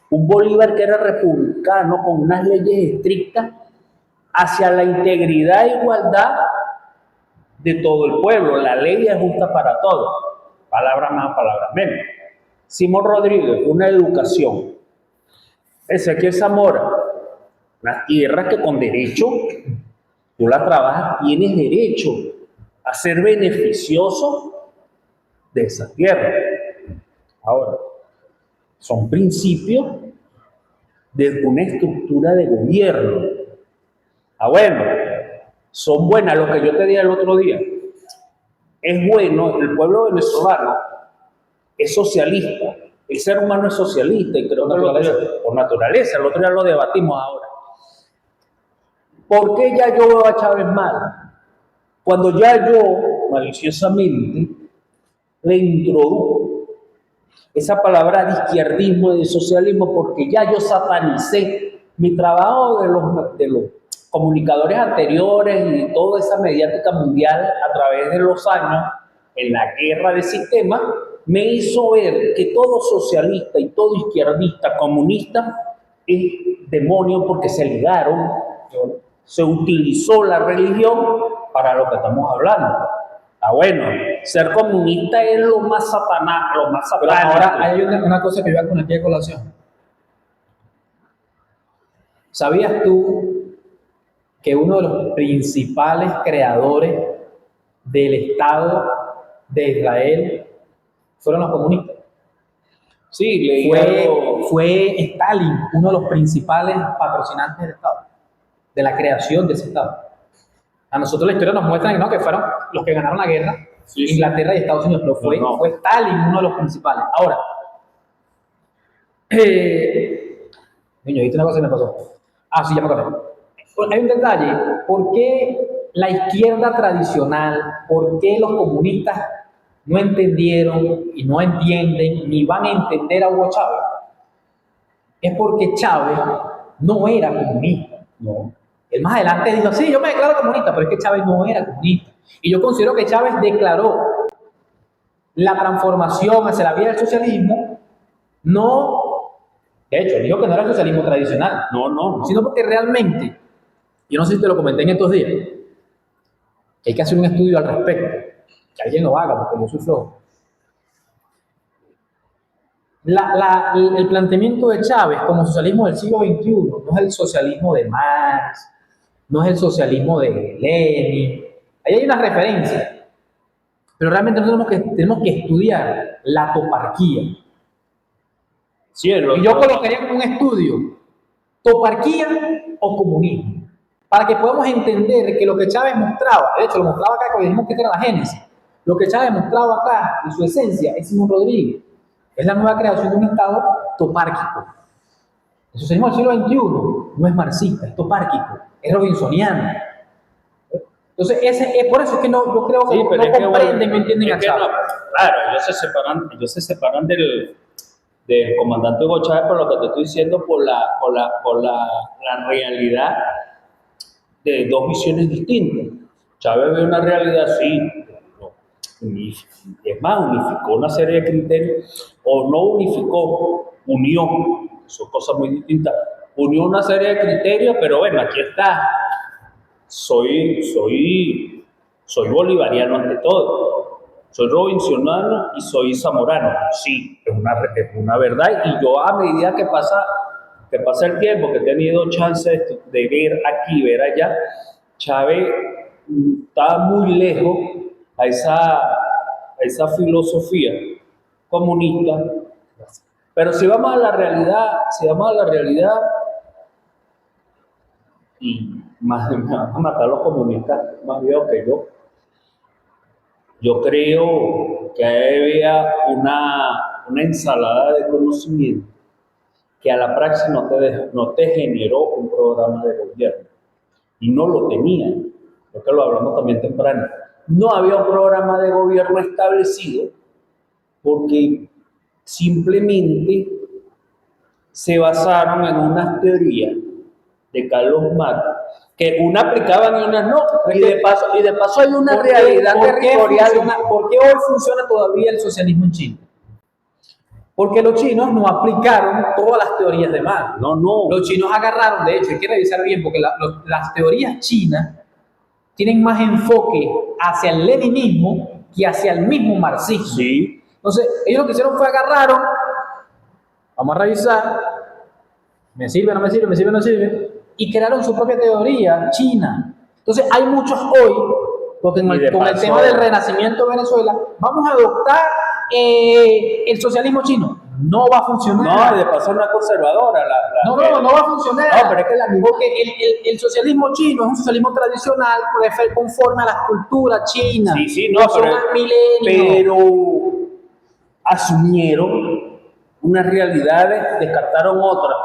Un Bolívar que era republicano, con unas leyes estrictas hacia la integridad e igualdad de todo el pueblo. La ley es justa para todos. palabras más, palabras menos. Simón Rodríguez, una educación. Ezequiel Zamora, las tierras que con derecho tú la trabajas, tienes derecho a ser beneficioso de esa tierra. Ahora, son principios de una estructura de gobierno. Bueno, son buenas, lo que yo te dije el otro día. Es bueno, el pueblo venezolano es socialista, el ser humano es socialista, y creo que por naturaleza, el otro día lo debatimos ahora. ¿Por qué ya yo veo a Chávez mal? Cuando ya yo, maliciosamente, le introduzco esa palabra de izquierdismo y de socialismo, porque ya yo satanicé mi trabajo de los comunicadores anteriores y toda esa mediática mundial a través de los años en la guerra de sistemas, me hizo ver que todo socialista y todo izquierdista, comunista, es demonio, porque se ligaron, se utilizó la religión para lo que estamos hablando. Bueno, ser comunista es lo más satanás, lo más satánico. Pero ahora hay una cosa que yo voy a poner aquí a colación. ¿Sabías tú que uno de los principales creadores del Estado de Israel fueron los comunistas? Sí, leí fue Stalin uno de los principales patrocinantes del Estado, de la creación de ese Estado. A nosotros la historia nos muestra que no, que fueron los que ganaron la guerra, sí, Inglaterra y Estados Unidos, pero fue Stalin uno de los principales. Ahora, niño, ¿viste una cosa que me pasó? Sí, ya me acordé. Hay un detalle. ¿Por qué la izquierda tradicional, por qué los comunistas no entendieron y no entienden ni van a entender a Hugo Chávez? Es porque Chávez no era comunista. No. Él más adelante dijo, sí, yo me declaro comunista, pero es que Chávez no era comunista. Y yo considero que Chávez declaró la transformación hacia la vía del socialismo, no, de hecho, dijo que no era el socialismo tradicional, no, sino porque realmente, yo no sé si te lo comenté en estos días, que hay que hacer un estudio al respecto, que alguien lo haga, porque yo soy flojo. El planteamiento de Chávez como socialismo del siglo XXI no es el socialismo de Marx, no es el socialismo de Lenin. Ahí hay una referencia, pero realmente nosotros tenemos que estudiar la toparquía. Sí, y yo colocaría como un estudio toparquía o comunismo, para que podamos entender que lo que Chávez mostraba, de hecho lo mostraba acá cuando dijimos que era la génesis, lo que Chávez mostraba acá en su esencia es Simón Rodríguez, es la nueva creación de un Estado topárquico. El socialismo del siglo XXI no es marxista, es topárquico, es robinsoniano. Entonces, por eso es que yo creo que no comprenden, no entienden a Chávez. Claro, ellos se separan del comandante Hugo Chávez, por lo que te estoy diciendo, por la realidad de dos visiones distintas. Chávez ve una realidad así, es más, unificó una serie de criterios, o no unificó, unió, son cosas muy distintas, unió una serie de criterios, pero bueno, aquí está, soy bolivariano ante todo, soy robinsoniano y soy zamorano, sí, es una verdad, y yo a medida que pasa el tiempo, que he tenido chance de ver aquí, ver allá, Chávez está muy lejos a esa filosofía comunista, pero si vamos a la realidad, y más me van a matar los comunistas más viejos que yo creo que había una ensalada de conocimiento que a la praxis no te generó un programa de gobierno, y no lo tenían, creo que lo hablamos también temprano. No había un programa de gobierno establecido porque simplemente se basaron en unas teorías de Carlos Marx que una aplicaban y unas no, y de paso hay una realidad territorial. ¿Por qué hoy funciona todavía el socialismo en China? Porque los chinos no aplicaron todas las teorías de Marx. No. Los chinos agarraron, de hecho, hay que revisar bien, porque las teorías chinas tienen más enfoque hacia el leninismo que hacia el mismo marxismo. Sí. Entonces, ellos lo que hicieron fue agarraron, vamos a revisar, me sirve, no me sirve, me sirve, no sirve, y crearon su propia teoría china. Entonces, hay muchos hoy, porque con el tema del renacimiento de Venezuela, vamos a adoptar el socialismo chino. No va a funcionar. No, de paso una conservadora. No va a funcionar. No, pero es que porque el socialismo chino es un socialismo tradicional conforme a las culturas chinas. Sí, no, pero asumieron unas realidades, descartaron otras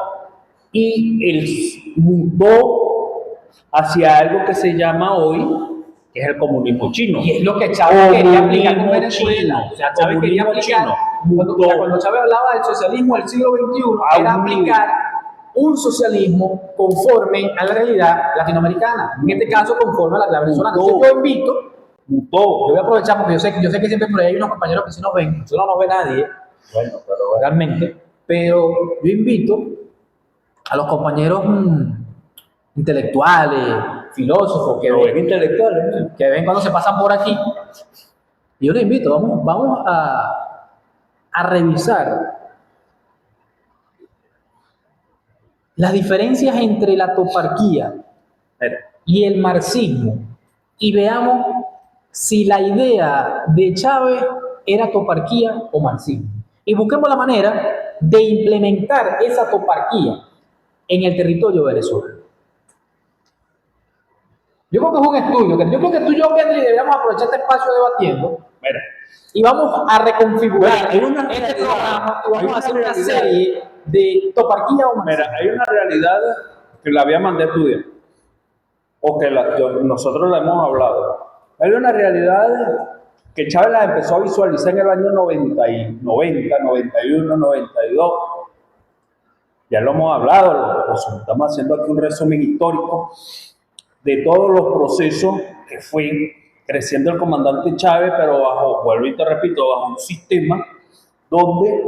y él mutó hacia algo que se llama hoy, que es el comunismo chino. Y es lo que Chávez quería aplicar con Venezuela. O sea, Chávez quería aplicar, cuando Chávez hablaba del socialismo del siglo XXI, era aplicar un socialismo conforme a la realidad latinoamericana. En este caso, conforme a la realidad venezolana. Entonces, yo invito, yo voy a aprovechar porque yo sé que siempre por ahí hay unos compañeros que sí nos ven, nosotros no nos ve nadie, bueno, pero realmente, pero yo invito a los compañeros intelectuales, filósofos que ven cuando se pasan por aquí. Y yo les invito, vamos a revisar las diferencias entre la toparquía y el marxismo y veamos si la idea de Chávez era toparquía o marxismo. Y busquemos la manera de implementar esa toparquía en el territorio venezolano. Yo creo que es un estudio, yo creo que tú y yo, Kendry, deberíamos aprovechar este espacio debatiendo. Mira, y vamos a reconfigurar este programa y vamos a hacer una serie de toparquía o marxismo. Mira, hay una realidad que la había mandado a estudiar, o que nosotros la hemos hablado. Hay una realidad que Chávez la empezó a visualizar en el año 90, 91, 92. Ya lo hemos hablado, estamos haciendo aquí un resumen histórico de todos los procesos que fue creciendo el comandante Chávez, pero vuelvo y te repito, bajo un sistema donde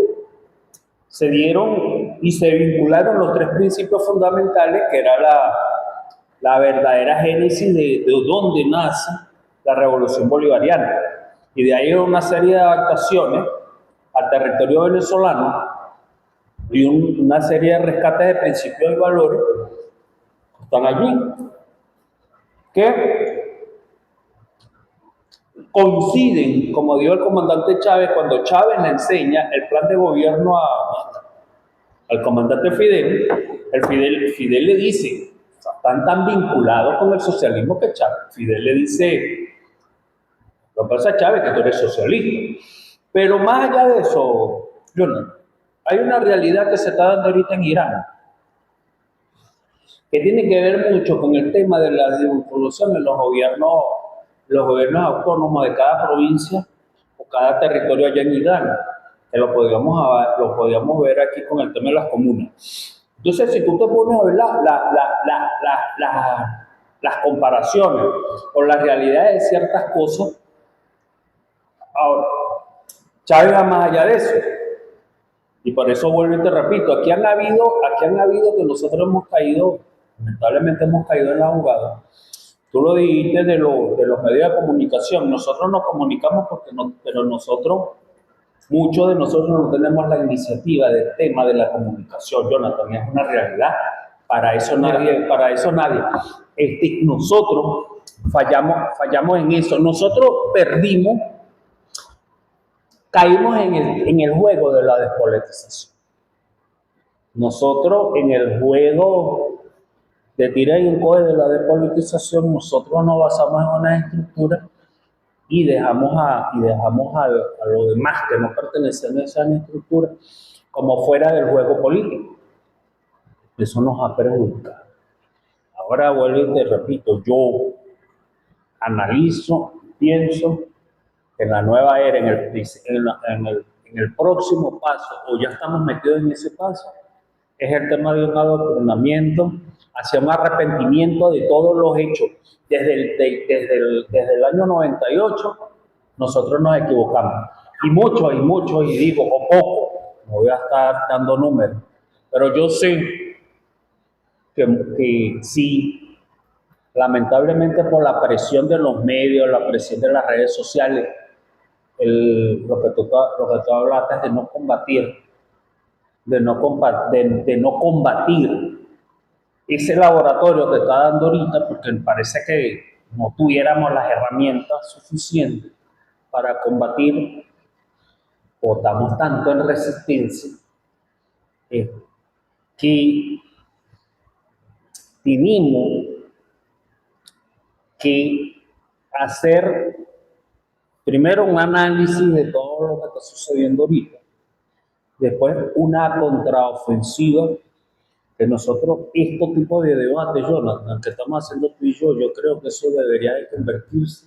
se dieron y se vincularon los tres principios fundamentales, que era la verdadera génesis de dónde nace la revolución bolivariana. Y de ahí una serie de adaptaciones al territorio venezolano y una serie de rescates de principios y valores que están allí, que coinciden, como dijo el comandante Chávez, cuando Chávez le enseña el plan de gobierno al comandante Fidel le dice, están tan vinculados con el socialismo que Fidel le dice, lo que pasa Chávez, que tú eres socialista. Pero más allá de eso, hay una realidad que se está dando ahorita en Irán, que tiene que ver mucho con el tema de la devolución en los gobiernos autónomos de cada provincia o cada territorio allá en Irán, que lo podíamos ver aquí con el tema de las comunas. Entonces, si tú te pones a ver las comparaciones o la realidad de ciertas cosas, ahora, Chávez va más allá de eso. Y por eso vuelvo y te repito, aquí han habido que nosotros hemos caído, lamentablemente hemos caído en la jugada. Tú lo dijiste de los medios de comunicación. Nosotros nos comunicamos pero muchos de nosotros no tenemos la iniciativa del tema de la comunicación, Jonathan, es una realidad. Para eso nadie. Nosotros fallamos en eso. Nosotros caímos en el juego de la despolitización. Nosotros en el juego de tira y encoge de la despolitización, nosotros nos basamos en una estructura y dejamos a los demás que no pertenecen a esa estructura como fuera del juego político. Eso nos ha perjudicado. Ahora vuelvo y te repito, yo analizo, pienso que en la nueva era, en el próximo paso, o ya estamos metidos en ese paso, es el tema de un adoctrinamiento hacia un arrepentimiento de todos los hechos. Desde el año 98, nosotros nos equivocamos. Y muchos, y digo, o poco, no voy a estar dando números, pero yo sé que sí, lamentablemente por la presión de los medios, la presión de las redes sociales, lo que tú hablaste de no combatir, de no combatir ese laboratorio que está dando ahorita, porque parece que no tuviéramos las herramientas suficientes para combatir, o estamos tanto en resistencia, eh, que tenemos que hacer primero un análisis de todo lo que está sucediendo ahorita, después una contraofensiva, que nosotros, este tipo de debate, Jonathan, que estamos haciendo tú y yo creo que eso debería de convertirse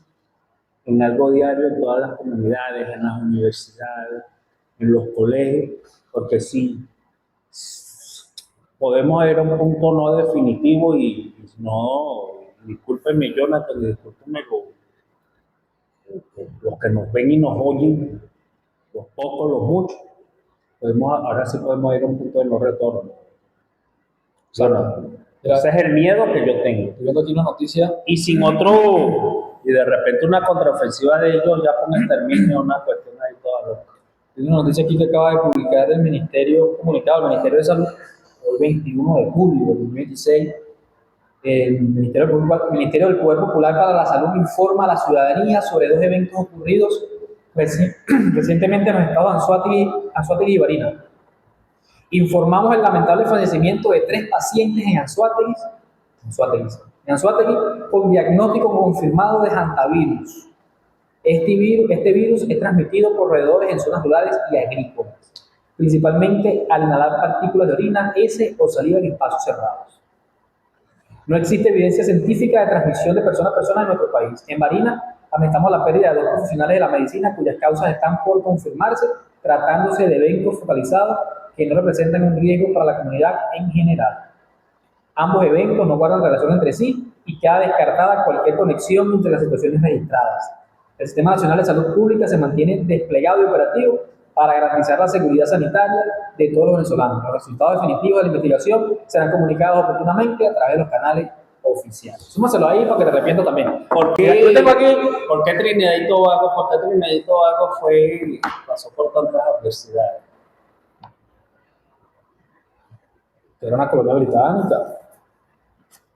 en algo diario en todas las comunidades, en las universidades, en los colegios, porque si podemos ir a un punto no definitivo y no, discúlpenme Jonathan, discúlpenme los que nos ven y nos oyen, los pocos, los muchos, ahora sí podemos ir a un punto de no retorno. Bueno, ese es el miedo que yo tengo. Estoy viendo aquí una noticia. Y sin y de repente una contraofensiva de ellos ya con exterminio, una cuestión ahí toda loca. Hay una noticia aquí que acaba de publicar el Ministerio de Salud, el 21 de julio de 2026. El Ministerio del Poder Popular para la Salud informa a la ciudadanía sobre 2 eventos ocurridos recientemente en los estados Anzoátegui y Barinas. Informamos el lamentable fallecimiento de 3 pacientes en Anzoátegui con diagnóstico confirmado de hantavirus. Este virus es transmitido por roedores en zonas rurales y agrícolas, principalmente al inhalar partículas de orina, heces o saliva en espacios cerrados. No existe evidencia científica de transmisión de persona a persona en nuestro país. En Barinas lamentamos la pérdida de 2 profesionales de la medicina cuyas causas están por confirmarse, tratándose de eventos focalizados que no representan un riesgo para la comunidad en general. Ambos eventos no guardan relación entre sí y queda descartada cualquier conexión entre las situaciones registradas. El Sistema Nacional de Salud Pública se mantiene desplegado y operativo para garantizar la seguridad sanitaria de todos los venezolanos. Los resultados definitivos de la investigación serán comunicados oportunamente a través de los canales oficiales. Súmaselo ahí para que te arrepiento también. ¿Por qué Trinidad y Tobago? ¿Por qué Trinidad y Tobago pasó por tantas adversidades? Era una colonia británica.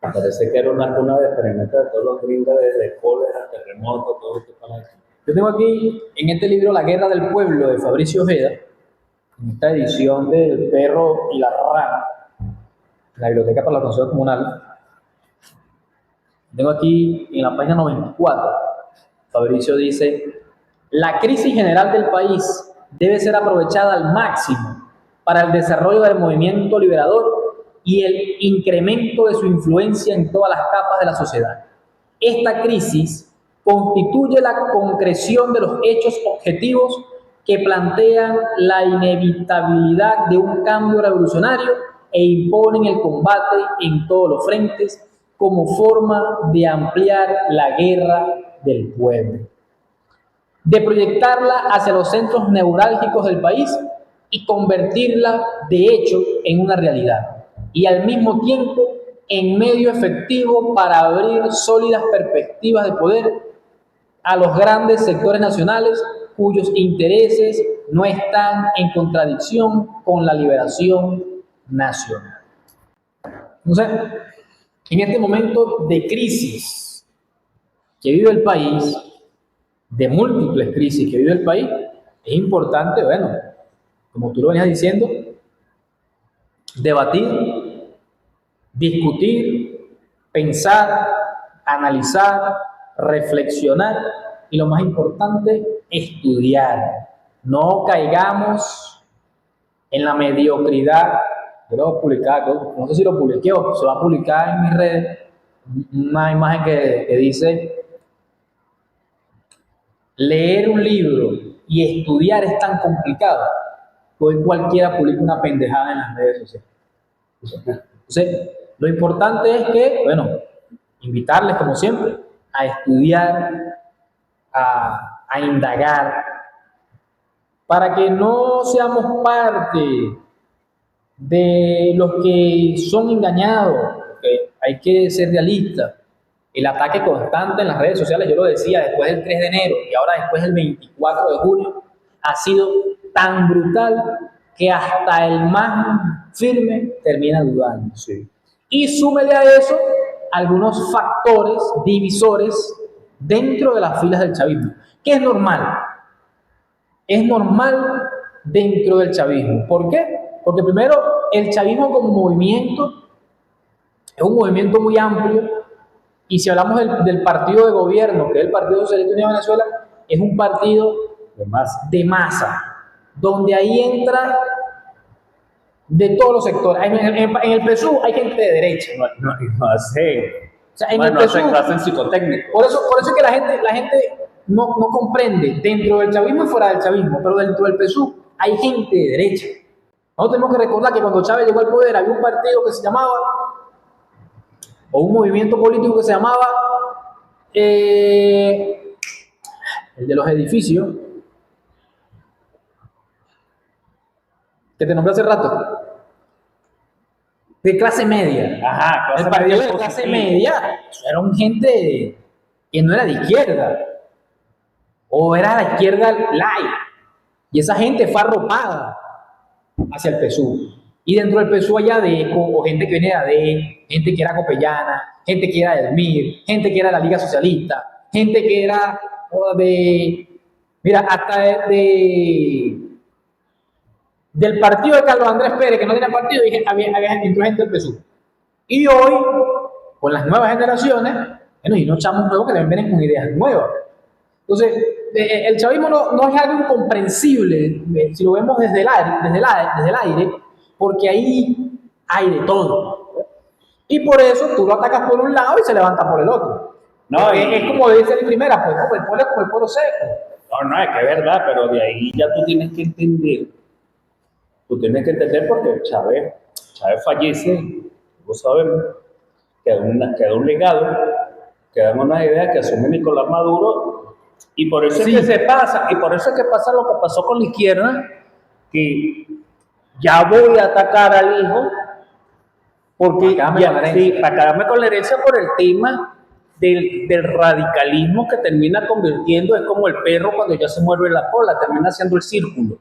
Parece que era una cuna de experimento de todos los gringos, desde cólera, terremotos, todo esto para aquí. Yo tengo aquí en este libro La Guerra del Pueblo de Fabricio Ojeda, en esta edición del Perro y la Rana, en la Biblioteca para la Consulta Comunal. Tengo aquí en la página 94, Fabricio dice: la crisis general del país debe ser aprovechada al máximo para el desarrollo del movimiento liberador y el incremento de su influencia en todas las capas de la sociedad. Esta crisis constituye la concreción de los hechos objetivos que plantean la inevitabilidad de un cambio revolucionario e imponen el combate en todos los frentes como forma de ampliar la guerra del pueblo, de proyectarla hacia los centros neurálgicos del país y convertirla de hecho en una realidad, y al mismo tiempo en medio efectivo para abrir sólidas perspectivas de poder a los grandes sectores nacionales cuyos intereses no están en contradicción con la liberación nacional. Entonces, en este momento de crisis que vive el país, de múltiples crisis que vive el país, es importante, bueno, como tú lo venías diciendo, debatir, discutir, pensar, analizar, reflexionar y lo más importante, estudiar. No caigamos en la mediocridad. Yo lo voy a publicar, no sé si lo publiqué o se va a publicar en mis redes, una imagen que dice: leer un libro y estudiar es tan complicado que hoy cualquiera publica una pendejada en las redes sociales. Entonces, lo importante es que, bueno, invitarles como siempre a estudiar, a indagar, para que no seamos parte de los que son engañados, porque hay que ser realistas. El ataque constante en las redes sociales, yo lo decía, después del 3 de enero y ahora después del 24 de junio, ha sido tan brutal que hasta el más firme termina dudando. Sí. Y súmele a eso algunos factores divisores dentro de las filas del chavismo, que es normal. Es normal dentro del chavismo. ¿Por qué? Porque primero, el chavismo como movimiento es un movimiento muy amplio y si hablamos del partido de gobierno, que es el Partido Socialista Unido de Venezuela, es un partido de masa, donde ahí entra de todos los sectores. En el PSUV hay gente de derecha. No hace. O sea, en Bueno, el PSUV, hacen psicotécnico. por eso es que la gente no comprende dentro del chavismo y fuera del chavismo, pero dentro del PSUV hay gente de derecha. Nosotros tenemos que recordar que cuando Chávez llegó al poder había un partido que se llamaba, o un movimiento político que se llamaba, el de los edificios, que te nombré hace rato, de clase media. Ajá, El partido de clase media era un gente que no era de izquierda, o era la izquierda light, y esa gente fue arropada hacia el PSUV. Y dentro del PSUV hay ADECO, o gente que viene de ADE, gente que era copellana, gente que era del MIR, gente que era de la Liga Socialista, gente que era mira, hasta del partido de Carlos Andrés Pérez, que no tenía partido, había entró gente del PSUV. Y hoy, con las nuevas generaciones, bueno, y unos chamos nuevos que también vienen con ideas nuevas. Entonces, el chavismo no es algo incomprensible, si lo vemos desde el aire, porque ahí hay de todo. Y por eso tú lo atacas por un lado y se levanta por el otro. No, es como dice la primera, pues como el pueblo es como el pueblo seco. No, es que es verdad, pero de ahí ya tú tienes que entender. Tú tienes que entender porque Chávez fallece, lo sabemos, queda un legado, quedan unas ideas que asume Nicolás Maduro, y por eso Sí. es que se pasa, y por eso es que pasa lo que pasó con la izquierda, que ya voy a atacar al hijo, porque para quedarme con la herencia por el tema del radicalismo que termina convirtiendo, es como el perro cuando ya se muerde la cola, termina haciendo el círculo.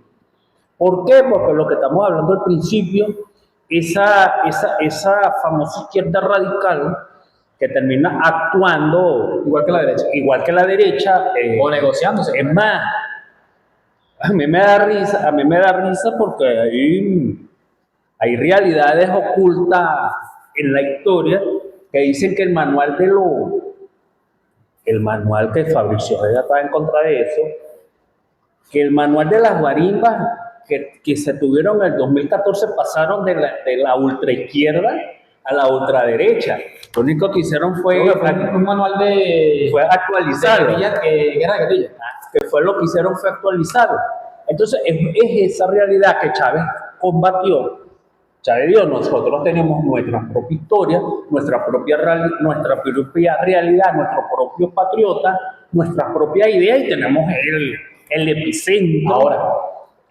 ¿Por qué? Porque lo que estamos hablando al principio, esa famosa izquierda radical que termina actuando Igual que la derecha. O negociándose. Es más, a mí me da risa porque hay realidades ocultas en la historia que dicen que el manual que Fabricio Ojeda estaba en contra de eso, que el manual de las guarimbas que se tuvieron en el 2014 pasaron de la ultraizquierda a la ultraderecha. Lo único que hicieron fue un manual fue actualizarlo. Guerra de guerrilla. Que fue lo que hicieron fue actualizarlo. Entonces es esa realidad que Chávez combatió. Chávez dijo, nosotros tenemos nuestra propia historia, nuestra propia realidad, nuestro propio patriota, nuestra propia idea, y tenemos el epicentro. Ahora,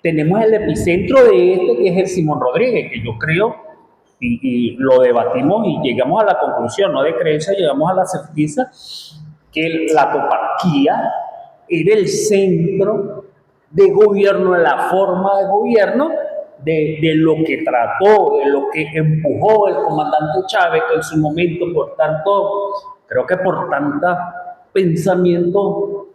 tenemos el epicentro de que es el Simón Rodríguez, que yo creo, y lo debatimos y llegamos a la conclusión, no de creencia, llegamos a la certeza que la toparquía era el centro de gobierno, de la forma de gobierno, de lo que trató, de lo que empujó el comandante Chávez, que en su momento, creo que por tanta pensamiento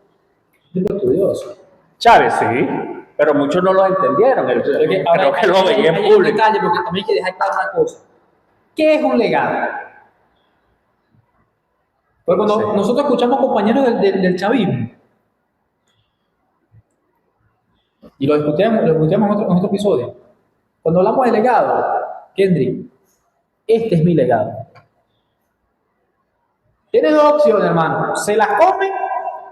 estudioso. Chávez, sí, pero muchos no lo entendieron. Creo que lo veía en público. Un detalle, porque también hay que dejar claro una cosa. ¿Qué es un legado? Porque cuando nosotros escuchamos compañeros del chavismo, y lo discutíamos en otro episodio, cuando hablamos de legado, Kendrick, este es mi legado. Tienes dos opciones, hermano. ¿Se las comen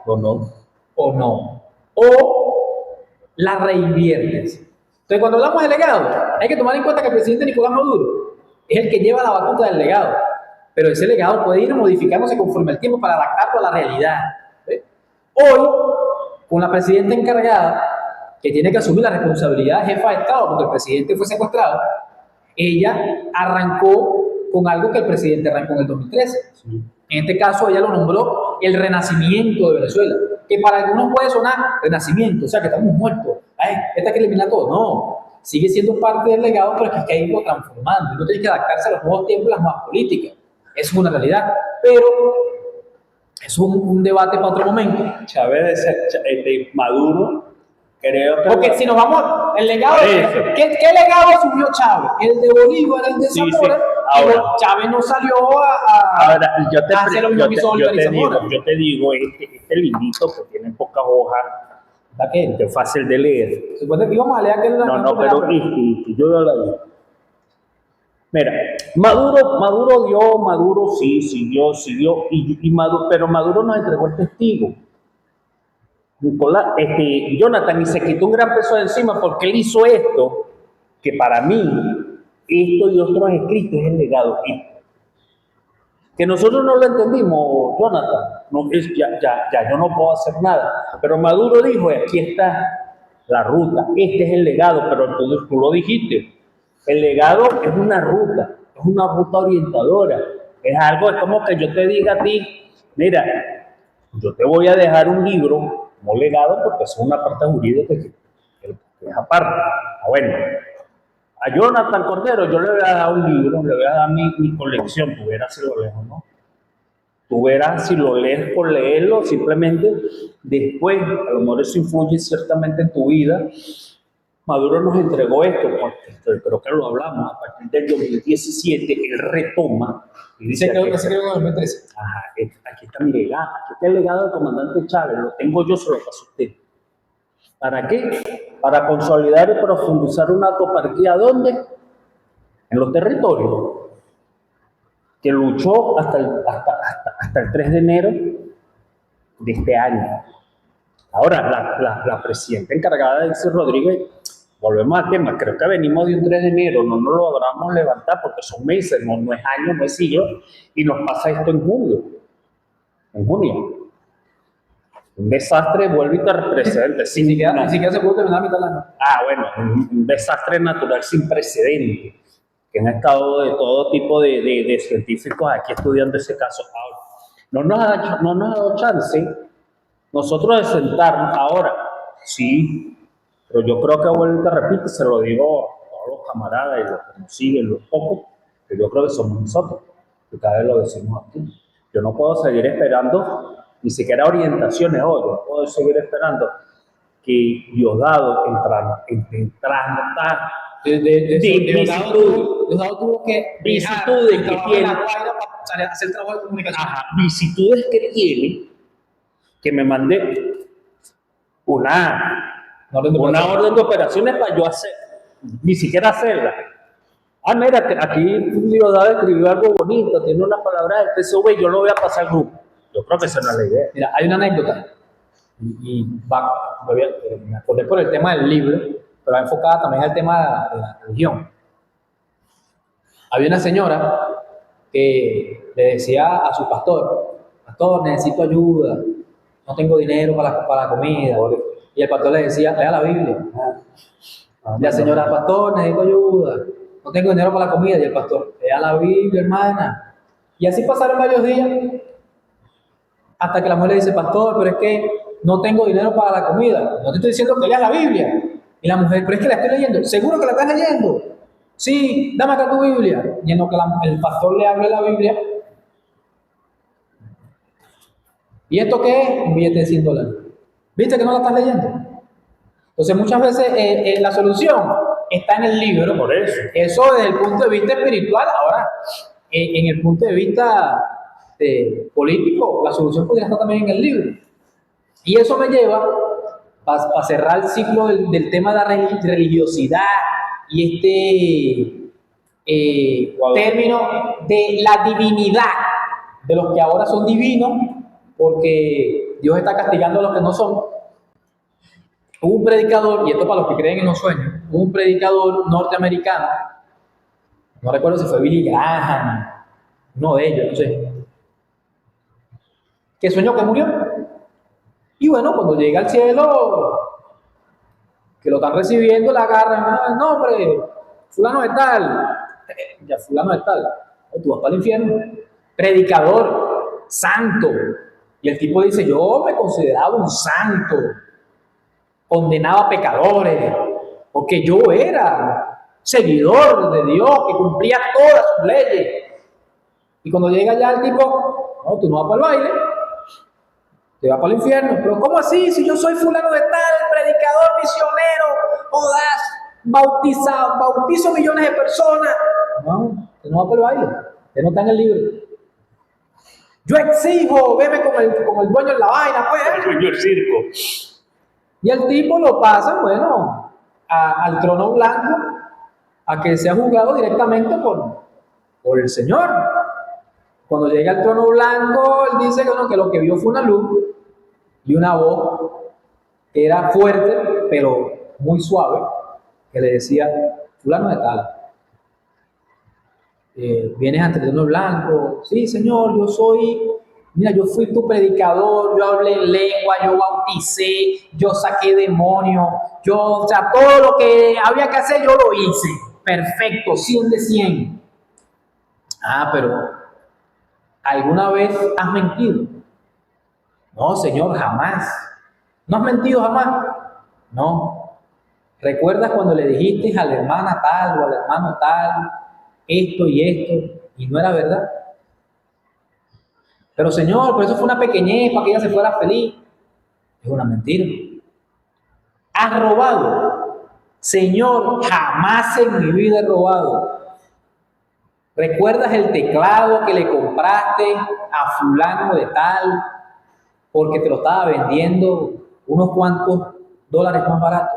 ¿O no? o no? O la reinviertes. Entonces, cuando hablamos de legado, hay que tomar en cuenta que el presidente Nicolás Maduro es el que lleva la batuta del legado, pero ese legado puede ir modificándose conforme el tiempo para adaptarlo a la realidad. ¿Sí? Hoy, con la presidenta encargada, que tiene que asumir la responsabilidad de jefa de Estado, porque el presidente fue secuestrado, ella arrancó con algo que el presidente arrancó en el 2013. Sí. En este caso, ella lo nombró el renacimiento de Venezuela, que para algunos puede sonar renacimiento, o sea, que estamos muertos, ay, esta que elimina todo. No, sigue siendo parte del legado, pero es que hay que irlo transformando. Uno tiene que adaptarse a los nuevos tiempos, las nuevas políticas. Eso es una realidad. Pero es un debate para otro momento. Chávez de Maduro, creo que... Porque si nos vamos, el legado, Eso. ¿qué legado asumió Chávez? El de Bolívar, el de Sí, Zamora. sí. Ahora, Chávez no salió a ahora a hacer lo mismo que hizo Bolívar y Zamora. yo te digo, este librito que tiene pocas hojas, ¿Para qué? que es fácil de leer. Supone que íbamos a leer aquel... No, pero yo ya la leí. Mira, Maduro sí, siguió, pero Maduro nos entregó el testigo. Nicolás, Jonathan, y se quitó un gran peso de encima porque él hizo esto, que para mí, esto y otros escritos es el legado. Que nosotros no lo entendimos, Jonathan, ya yo no puedo hacer nada. Pero Maduro dijo, aquí está la ruta, este es el legado, pero tú lo dijiste. El legado es una ruta orientadora. Es algo, es como que yo te diga a ti, mira, yo te voy a dejar un libro, no legado, porque es una parte jurídica que es aparte. Bueno, a Jonathan Cordero yo le voy a dar un libro, le voy a dar mi colección, tú verás si lo lees o no. Tú verás si lo lees por leerlo, simplemente después, a lo mejor eso influye ciertamente en tu vida. Maduro nos entregó esto, porque creo que lo hablamos, a partir del 2017, él retoma y dice que en 2013. Ajá, aquí está mi legado, aquí está el legado del comandante Chávez, lo tengo yo, se lo paso a usted. ¿Para qué? Para consolidar y profundizar una autoparquía, ¿dónde? En los territorios, que luchó hasta el 3 de enero de este año. Ahora, la presidenta encargada de Delcy Rodríguez, volvemos al tema, creo que venimos de un 3 de enero, no nos lo logramos levantar porque son meses, no es años, no es siglos, y nos pasa esto en junio. Un desastre, vuelve y te representa. Ni siquiera se pudo terminar a mitad del año. Bueno, un desastre natural sin precedentes, que han estado de todo tipo de científicos aquí estudiando ese caso. No nos ha dado chance nosotros de sentarnos ahora, sí, pero yo creo que vuelvo y te repito, se lo digo a todos los camaradas y los que nos siguen, los pocos, que yo creo que somos nosotros, que cada vez lo decimos aquí. Yo no puedo seguir esperando ni siquiera orientaciones hoy, yo no puedo seguir esperando que Diosdado Diosdado tuvo que vicisitudes que tiene, para hacer trabajo de comunicación. vicisitudes que tiene, que me mandé una orden de operaciones para yo hacer, ni siquiera hacerla. Mira, aquí Diosdado escribió algo bonito, tiene unas palabras del PSV, yo lo voy a pasar al grupo. Yo creo que esa no es la idea. Mira, hay una anécdota, me acordé por el tema del libro, pero va enfocada también al tema de la religión. Había una señora que le decía a su pastor, necesito ayuda, no tengo dinero para la comida. Y el pastor le decía, lea la Biblia. Y la señora, pastor, necesito ayuda, no tengo dinero para la comida. Y el pastor, lea la Biblia, hermana. Y así pasaron varios días, hasta que la mujer le dice, pastor, pero es que no tengo dinero para la comida. No te estoy diciendo que leas la Biblia. Y la mujer, pero es que la estoy leyendo. ¿Seguro que la estás leyendo? Sí, dame acá tu Biblia. Y en lo que el pastor le hable la Biblia. ¿Y esto qué es? Un billete de $100. ¿Viste que no la estás leyendo? Entonces muchas veces la solución está en el libro. Por eso. Eso desde el punto de vista espiritual. Ahora, en el punto de vista político, la solución podría estar también en el libro. Y eso me lleva para cerrar el ciclo del tema de la religiosidad y término de la divinidad, de los que ahora son divinos, porque Dios está castigando a los que no son. Hubo un predicador, y esto para los que creen en los sueños, hubo un predicador norteamericano, no recuerdo si fue Billy Graham, uno de ellos, no sé, que soñó que murió. Y bueno, cuando llega al cielo, que lo están recibiendo, la agarran, no hombre, fulano de tal, ya fulano de tal, No, tú vas para el infierno. Predicador, santo. Y el tipo dice, yo me consideraba un santo, condenaba a pecadores, porque yo era seguidor de Dios, que cumplía todas sus leyes. Y cuando llega allá el tipo, no, tú no vas para el baile, te vas para el infierno. Pero ¿cómo así? Si yo soy fulano de tal, predicador, misionero, jodas, bautizado, bautizo millones de personas. No, tú no vas para el baile, usted no está en el libro. Yo exijo, veme como el dueño en la vaina, pues. Yo el circo. Y el tipo lo pasa, bueno, al trono blanco, a que sea juzgado directamente por el Señor. Cuando llega al trono blanco, él dice que, no, que lo que vio fue una luz y una voz que era fuerte, pero muy suave, que le decía, fulano de tal, vienes ante el trono blanco, sí señor, yo soy, mira, yo fui tu predicador, yo hablé en lengua, yo bauticé, yo saqué demonios, o sea, todo lo que había que hacer yo lo hice, perfecto, 100 de 100. Ah, pero ¿alguna vez has mentido? No, señor, jamás. ¿No has mentido jamás? No. ¿Recuerdas cuando le dijiste a la hermana tal o al hermano tal esto y no era verdad? Pero señor, por eso fue una pequeñez para que ella se fuera feliz. Es una mentira. ¿Has robado? Señor, jamás en mi vida he robado. ¿Recuerdas el teclado que le compraste a fulano de tal porque te lo estaba vendiendo unos cuantos dólares más barato?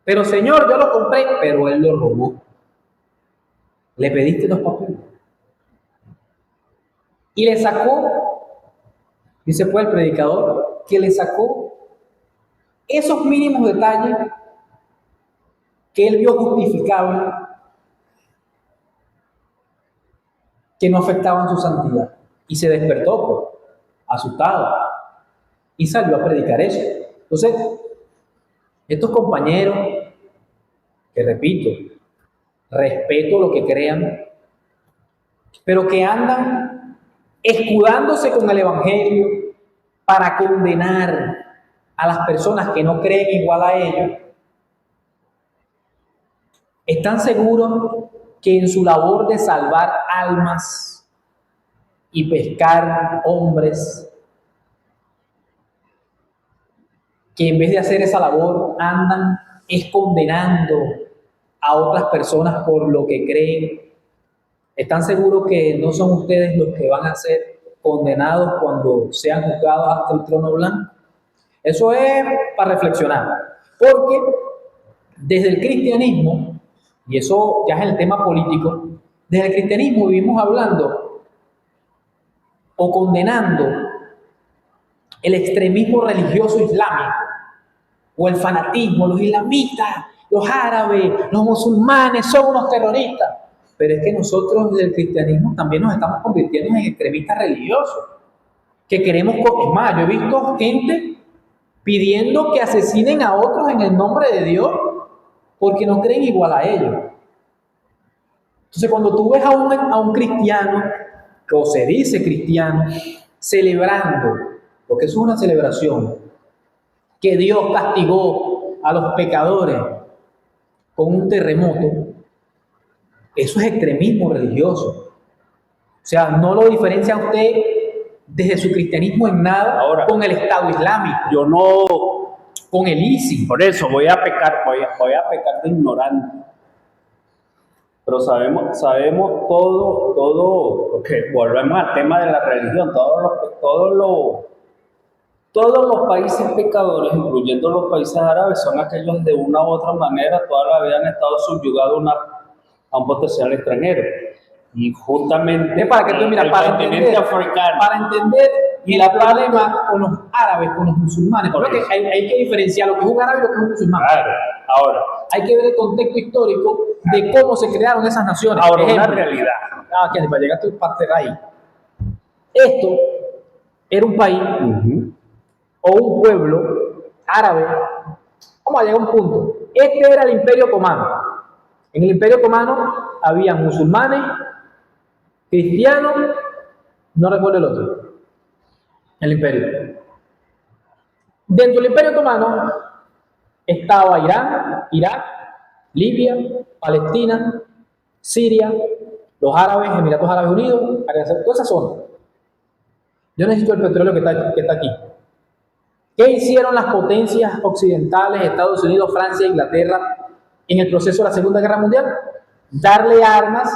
Pero señor, yo lo compré, pero él lo robó. Le pediste los papeles. Y le sacó, dice pues el predicador, que le sacó esos mínimos detalles que él vio justificables, que no afectaban su santidad. Y se despertó, pues, asustado, y salió a predicar eso. Entonces, estos compañeros, que repito, respeto lo que crean, pero que andan escudándose con el Evangelio para condenar a las personas que no creen igual a ellos, ¿están seguros que en su labor de salvar almas y pescar hombres, que en vez de hacer esa labor andan condenando a otras personas por lo que creen? ¿Están seguros que no son ustedes los que van a ser condenados cuando sean juzgados ante el trono blanco? Eso es para reflexionar, porque desde el cristianismo, y eso ya es el tema político, desde el cristianismo vivimos hablando o condenando el extremismo religioso islámico o el fanatismo. Los islamistas, los árabes, los musulmanes son unos terroristas. Pero es que nosotros desde el cristianismo también nos estamos convirtiendo en extremistas religiosos, que queremos, es más, yo he visto gente pidiendo que asesinen a otros en el nombre de Dios porque no creen igual a ellos. Entonces, cuando tú ves a un cristiano, o se dice cristiano, celebrando, porque eso es una celebración, que Dios castigó a los pecadores con un terremoto, eso es extremismo religioso. O sea, no lo diferencia a usted desde su cristianismo en nada. Ahora, con el Estado Islámico. Yo no, con el ISIS. por eso voy a pecar de ignorante. Pero sabemos todo, porque volvemos al tema de la religión, todos los países pecadores, incluyendo los países árabes, son aquellos de una u otra manera, toda la vida han estado subyugados a un potencial extranjero. Y justamente para que tú, mira, el para continente africano. Para entender el problema con los árabes, con los musulmanes, porque hay que diferenciar lo que es un árabe y lo que es un musulmán. Claro, ahora. Hay que ver el contexto histórico de cómo se crearon esas naciones. Ahora, una realidad. Para llegar a tu parte de ahí. Esto era un país o un pueblo árabe. Vamos a llegar a un punto. Este era el Imperio Otomano. En el Imperio Otomano había musulmanes cristiano, no recuerdo el otro, el imperio. Dentro del Imperio Otomano estaba Irán, Irak, Libia, Palestina, Siria, los árabes, Emiratos Árabes Unidos, toda esa zona. Yo necesito el petróleo que está aquí. ¿Qué hicieron las potencias occidentales, Estados Unidos, Francia e Inglaterra, en el proceso de la Segunda Guerra Mundial? Darle armas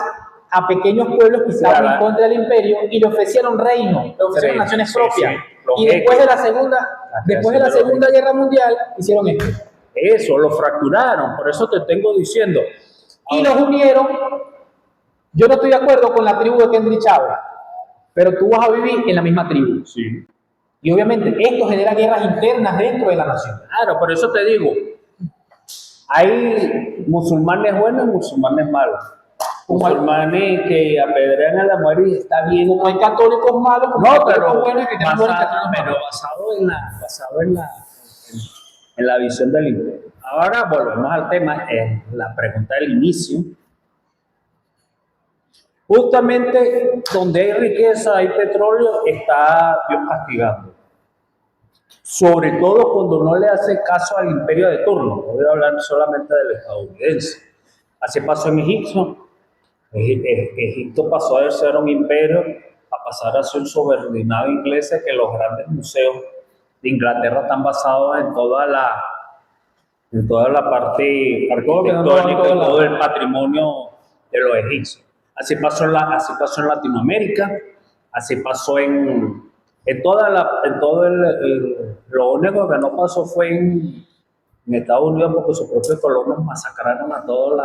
a pequeños pueblos que estaban en contra del imperio y le ofrecieron reinos, le ofrecieron naciones propias. Y después de la Segunda Guerra Mundial hicieron esto. Eso, lo fracturaron, por eso te tengo diciendo. Y los unieron. Yo no estoy de acuerdo con la tribu de Kendrick Chávez, pero tú vas a vivir en la misma tribu. Sí. Y obviamente esto genera guerras internas dentro de la nación. Claro, por eso te digo, hay musulmanes buenos y musulmanes malos. Musulmanes que apedrean a la mujer y está bien. Como hay católicos malos, como no, católicos pero buenos que basado en la visión del imperio. Ahora volvemos al tema, la pregunta del inicio. Justamente donde hay riqueza, hay petróleo, está Dios castigando. Sobre todo cuando no le hace caso al imperio de turno. No voy a hablar solamente del estadounidense. Así pasó en Egipto. Egipto pasó de ser un imperio a pasar a ser un subordinado inglés, que los grandes museos de Inglaterra están basados en toda la parte arquitectónica, en todo el patrimonio de los egipcios. Así pasó en Latinoamérica, así pasó lo único que no pasó fue en Estados Unidos, porque sus propios colonos masacraron a todos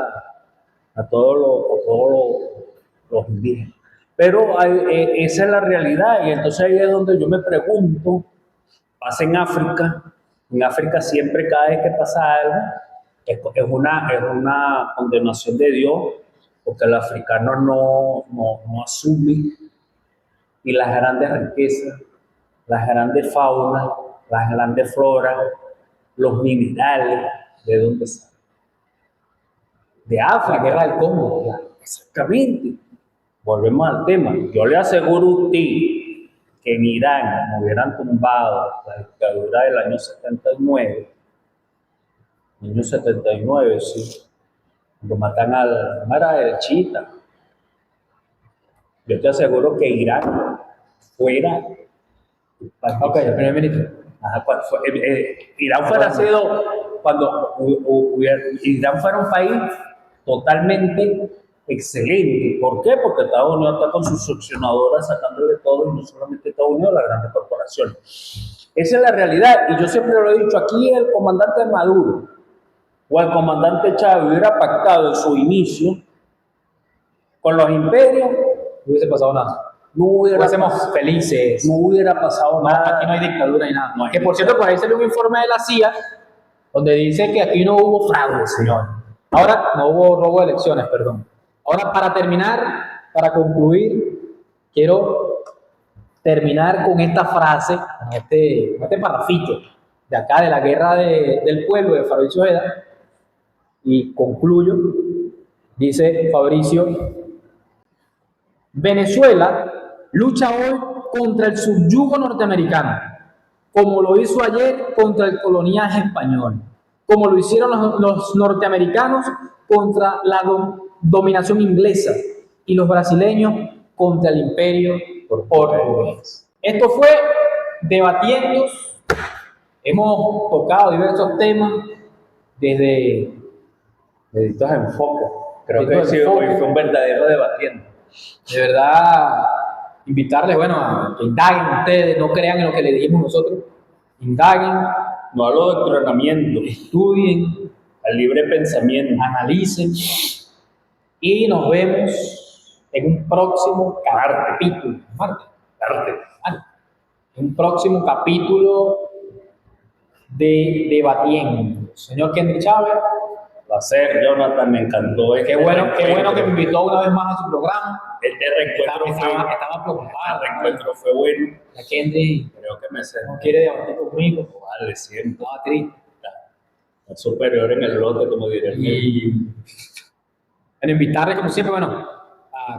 los indígenas. Pero esa es la realidad, y entonces ahí es donde yo me pregunto, pasa en África. En África siempre, cada vez que pasa algo, es una condenación de Dios, porque el africano no asume, y las grandes riquezas, las grandes faunas, las grandes floras, los minerales, ¿de dónde salen? De África. La guerra del Congo. Exactamente. Volvemos al tema. Yo le aseguro a usted que en Irán no hubieran tumbado la dictadura del año 79, sí, cuando matan al chiita. Yo te aseguro que Irán fuera... Ok, el primer ministro. Irán fuera sido, Irán fuera un país totalmente excelente. ¿Por qué? Porque Estados Unidos está con sus succionadoras sacándole todo, y no solamente Estados Unidos, las grandes corporaciones. Esa es la realidad, y yo siempre lo he dicho, aquí el comandante Maduro o el comandante Chávez hubiera pactado en su inicio con los imperios, No hubiese pasado nada. Fuésemos felices. No hubiera pasado nada. Aquí no hay dictadura ni nada. No hay que por cierto, por ahí salió un informe de la CIA donde dice que aquí no hubo fraude, señor. Ahora, no hubo robo de elecciones, perdón. Ahora, para terminar, para concluir, quiero terminar con esta frase, con este parrafito de acá, de la guerra del pueblo de Fabricio Ojeda, y concluyo. Dice Fabricio: Venezuela lucha hoy contra el subyugo norteamericano, como lo hizo ayer contra el coloniaje español, como lo hicieron los norteamericanos contra la dominación inglesa y los brasileños contra el imperio portugués. Esto fue Debatiendo. Hemos tocado diversos temas desde estos enfoques. Creo que sí, hoy fue un verdadero debatiendo. De verdad, invitarles, a que indaguen ustedes, no crean en lo que les dijimos nosotros, indaguen, no a los entrenamientos, estudien, al libre pensamiento, analicen, y nos vemos en un próximo capítulo. Un próximo capítulo de Debatiendo. Señor Kendrick Chávez. Placer, Jonathan, me encantó. Qué bueno que me invitó una vez más a su programa. Estaba preocupado. El reencuentro fue bueno. La Kendrick creo que no quiere debatir conmigo. Vale, siempre. Estaba triste. Está superior en el lote, como diría el invitarles, como siempre, a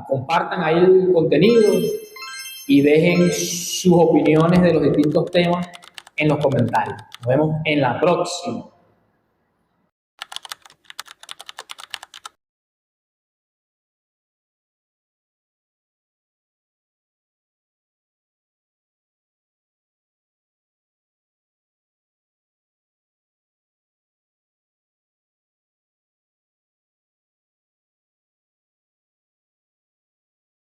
compartan ahí el contenido y dejen sus opiniones de los distintos temas en los comentarios. Nos vemos en la próxima.